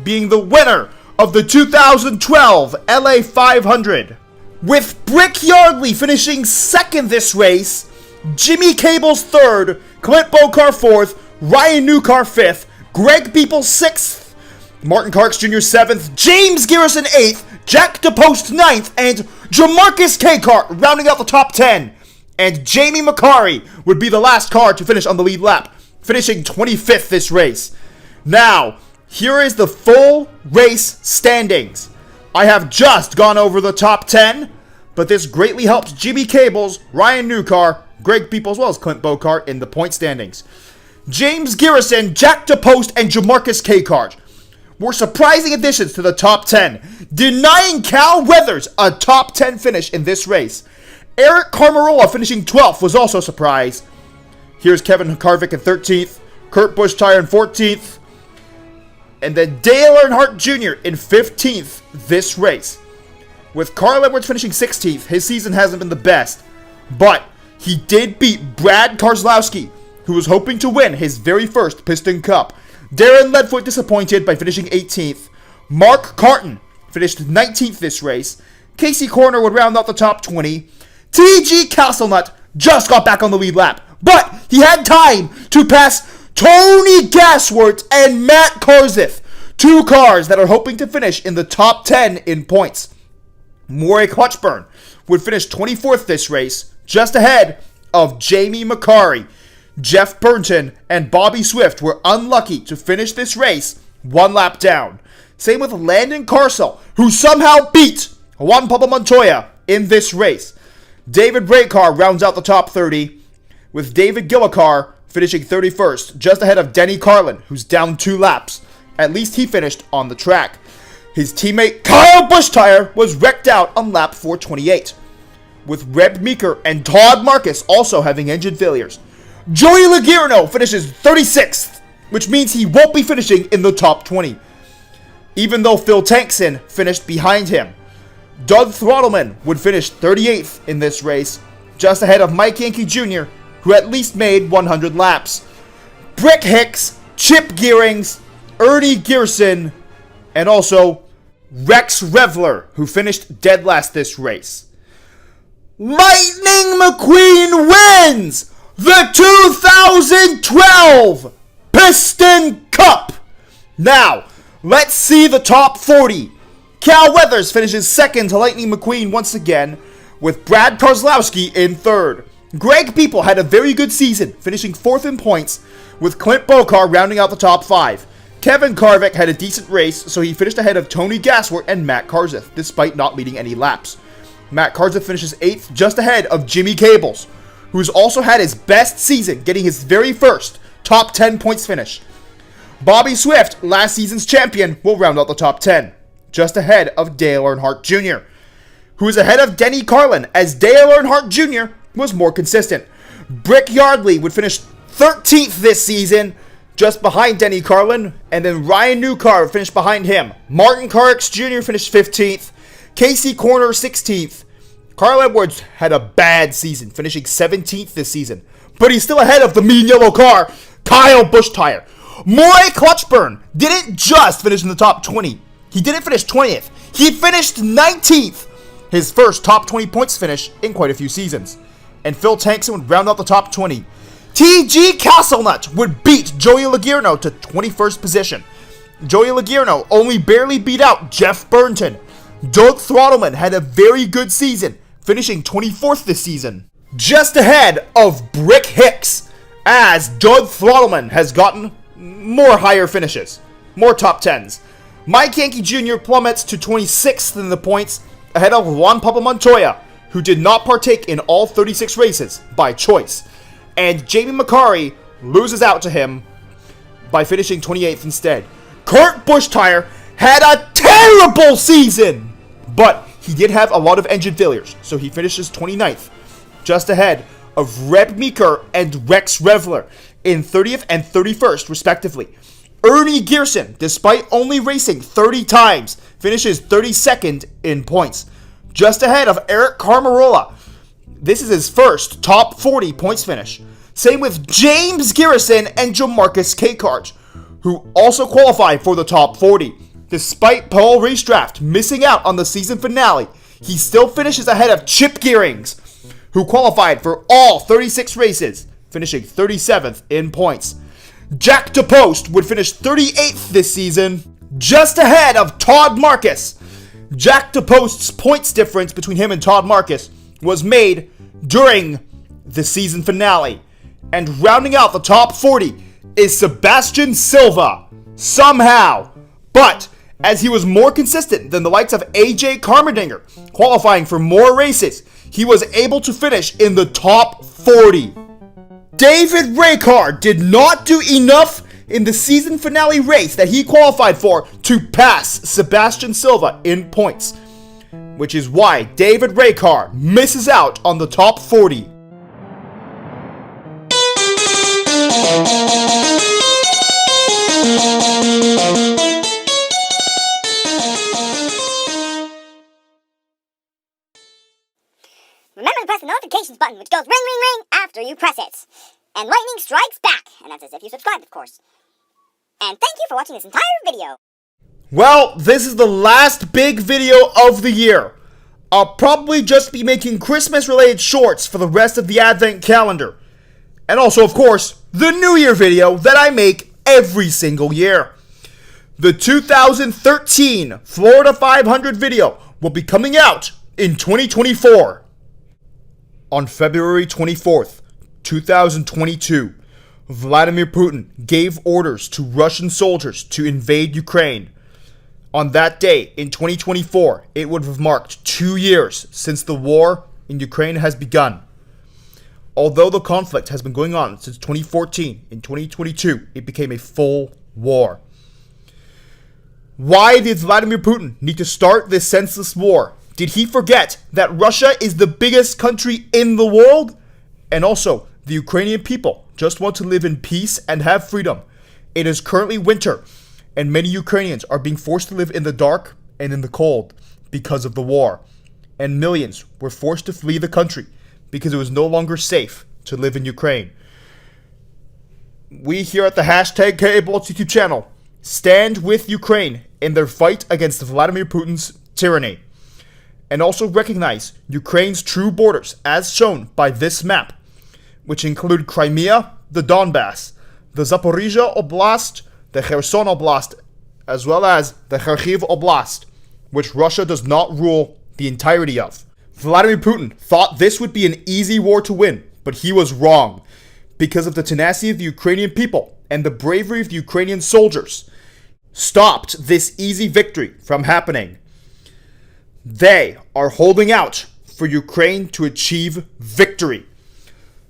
being the winner of the 2012 LA 500. With Brick Yardley finishing second this race, Jimmy Cables third, Clint Bokar fourth, Ryan Newcar fifth, Greg People sixth, Martin Carx Jr. seventh, James Garrison eighth, Jack DePost ninth, and Jamarcus Cakart rounding out the top 10. And Jamie McCarry would be the last car to finish on the lead lap, finishing 25th this race. Now, here is the full race standings. I have just gone over the top 10, but this greatly helps Jimmy Cables, Ryan Newcar, Greg People, as well as Clint Bokar in the point standings. James Garrison, Jack DePost, and Jamarcus Cakart were surprising additions to the top 10, denying Cal Weathers a top 10 finish in this race. Eric Carmarola finishing 12th was also a surprise. Here's Kevin Harvick in 13th, Kurt Busch-Tire in 14th, and then Dale Earnhardt Jr. in 15th this race. With Carl Edwards finishing 16th, his season hasn't been the best, but he did beat Brad Keselowski, who was hoping to win his very first Piston Cup. Darren Ledfoot disappointed by finishing 18th. Mark Carton finished 19th this race. Casey Corner would round out the top 20. TG Castlenut just got back on the lead lap, but he had time to pass Tony Gasworth and Matt Karzith, 2 cars that are hoping to finish in the top 10 in points. Maury Clutchburn would finish 24th this race, just ahead of Jamie McCarry. Jeff Burnton and Bobby Swift were unlucky to finish this race 1 lap down. Same with Landon Carsell, who somehow beat Juan Pablo Montoya in this race. David Raycar rounds out the top 30, with David Gillicar finishing 31st, just ahead of Denny Carlin, who's down 2 laps. At least he finished on the track. His teammate Kyle Busch-Tire was wrecked out on lap 428, with Reb Meeker and Todd Marcus also having engine failures. Joey Logierno finishes 36th, which means he won't be finishing in the top 20, even though Phil Tankson finished behind him. Doug Throttleman would finish 38th in this race, just ahead of Mike Yankee Jr., who at least made 100 laps. Brick Hicks, Chip Gearings, Ernie Gearson, and also Rex Revler, who finished dead last this race. Lightning McQueen wins the 2012 Piston Cup! Now, let's see the top 40. Cal Weathers finishes second to Lightning McQueen once again, with Brad Keselowski in third. Greg People had a very good season, finishing 4th in points, with Clint Bokar rounding out the top 5. Kevin Harvick had a decent race, so he finished ahead of Tony Gasworth and Matt Karzith, despite not leading any laps. Matt Karzith finishes 8th, just ahead of Jimmy Cables, who's also had his best season, getting his very first top 10 points finish. Bobby Swift, last season's champion, will round out the top 10, just ahead of Dale Earnhardt Jr., who is ahead of Denny Carlin, as Dale Earnhardt Jr. was more consistent. Brick Yardley would finish 13th this season, just behind Denny Carlin, and then Ryan Newcar finished behind him. Martin Carx Jr. finished 15th, Casey Corner 16th. Carl Edwards had a bad season, finishing 17th this season, but he's still ahead of the mean yellow car, Kyle Busch-Tire. Maury Clutchburn didn't just finish in the top 20. He didn't finish 20th. He finished 19th. his first top 20 points finish in quite a few seasons. And Phil Tankson would round out the top 20. T.G. Castlenut would beat Joey Logierno to 21st position. Joey Logierno only barely beat out Jeff Burnton. Doug Throttleman had a very good season, finishing 24th this season. Just ahead of Brick Hicks, as Doug Throttleman has gotten more higher finishes, more top 10s. Mike Yankee Jr. plummets to 26th in the points, ahead of Juan Papa Montoya, who did not partake in all 36 races by choice. And Jamie Macari loses out to him by finishing 28th instead. Kurt Busch-Tire had a terrible season, but he did have a lot of engine failures, so he finishes 29th, just ahead of Reb Meeker and Rex Revler in 30th and 31st, respectively. Ernie Gearson, despite only racing 30 times, finishes 32nd in points, just ahead of Eric Carmarola. This is his first top 40 points finish. Same with James Garrison and Jamarcus Cakart, who also qualified for the top 40. Despite Paul Racedraft missing out on the season finale, he still finishes ahead of Chip Gearings, who qualified for all 36 races, finishing 37th in points. Jack DePost would finish 38th this season, just ahead of Todd Marcus. Jack DePost's points difference between him and Todd Marcus was made during the season finale. And rounding out the top 40 is Sebastian Silva, somehow. But as he was more consistent than the likes of AJ Carmendinger, qualifying for more races, he was able to finish in the top 40. David Ricard did not do enough in the season finale race that he qualified for to pass Sebastian Silva in points, which is why David Ricard misses out on the top 40. Remember to press the notifications button, which goes ring, ring, ring after you press it. And lightning strikes back, and that's as if you subscribed, of course. And thank you for watching this entire video. Well, this is the last big video of the year. I'll probably just be making Christmas-related shorts for the rest of the Advent calendar. And also, of course, the New Year video that I make every single year. The 2013 Florida 500 video will be coming out in 2024. On February 24th, 2022, Vladimir Putin gave orders to Russian soldiers to invade Ukraine. On that day, in 2024, it would have marked 2 years since the war in Ukraine has begun. Although the conflict has been going on since 2014, in 2022, it became a full war. Why did Vladimir Putin need to start this senseless war? Did he forget that Russia is the biggest country in the world? And also, the Ukrainian people just want to live in peace and have freedom. It is currently winter, and many Ukrainians are being forced to live in the dark and in the cold because of the war. And millions were forced to flee the country because it was no longer safe to live in Ukraine. We here at the hashtag KABullets YouTube channel stand with Ukraine in their fight against Vladimir Putin's tyranny, and also recognize Ukraine's true borders as shown by this map, which include Crimea, the Donbass, the Zaporizhia Oblast, the Kherson Oblast, as well as the Kharkiv Oblast, which Russia does not rule the entirety of. Vladimir Putin thought this would be an easy war to win, but he was wrong, because of the tenacity of the Ukrainian people and the bravery of the Ukrainian soldiers stopped this easy victory from happening. They are holding out for Ukraine to achieve victory.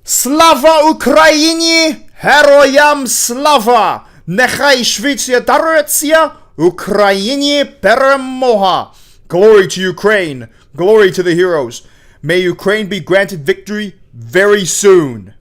Slava Ukraini! Heroyam slava! Nechai Shvitsya Taretsia! Ukraini Peremoha! Glory to Ukraine! Glory to the heroes! May Ukraine be granted victory very soon!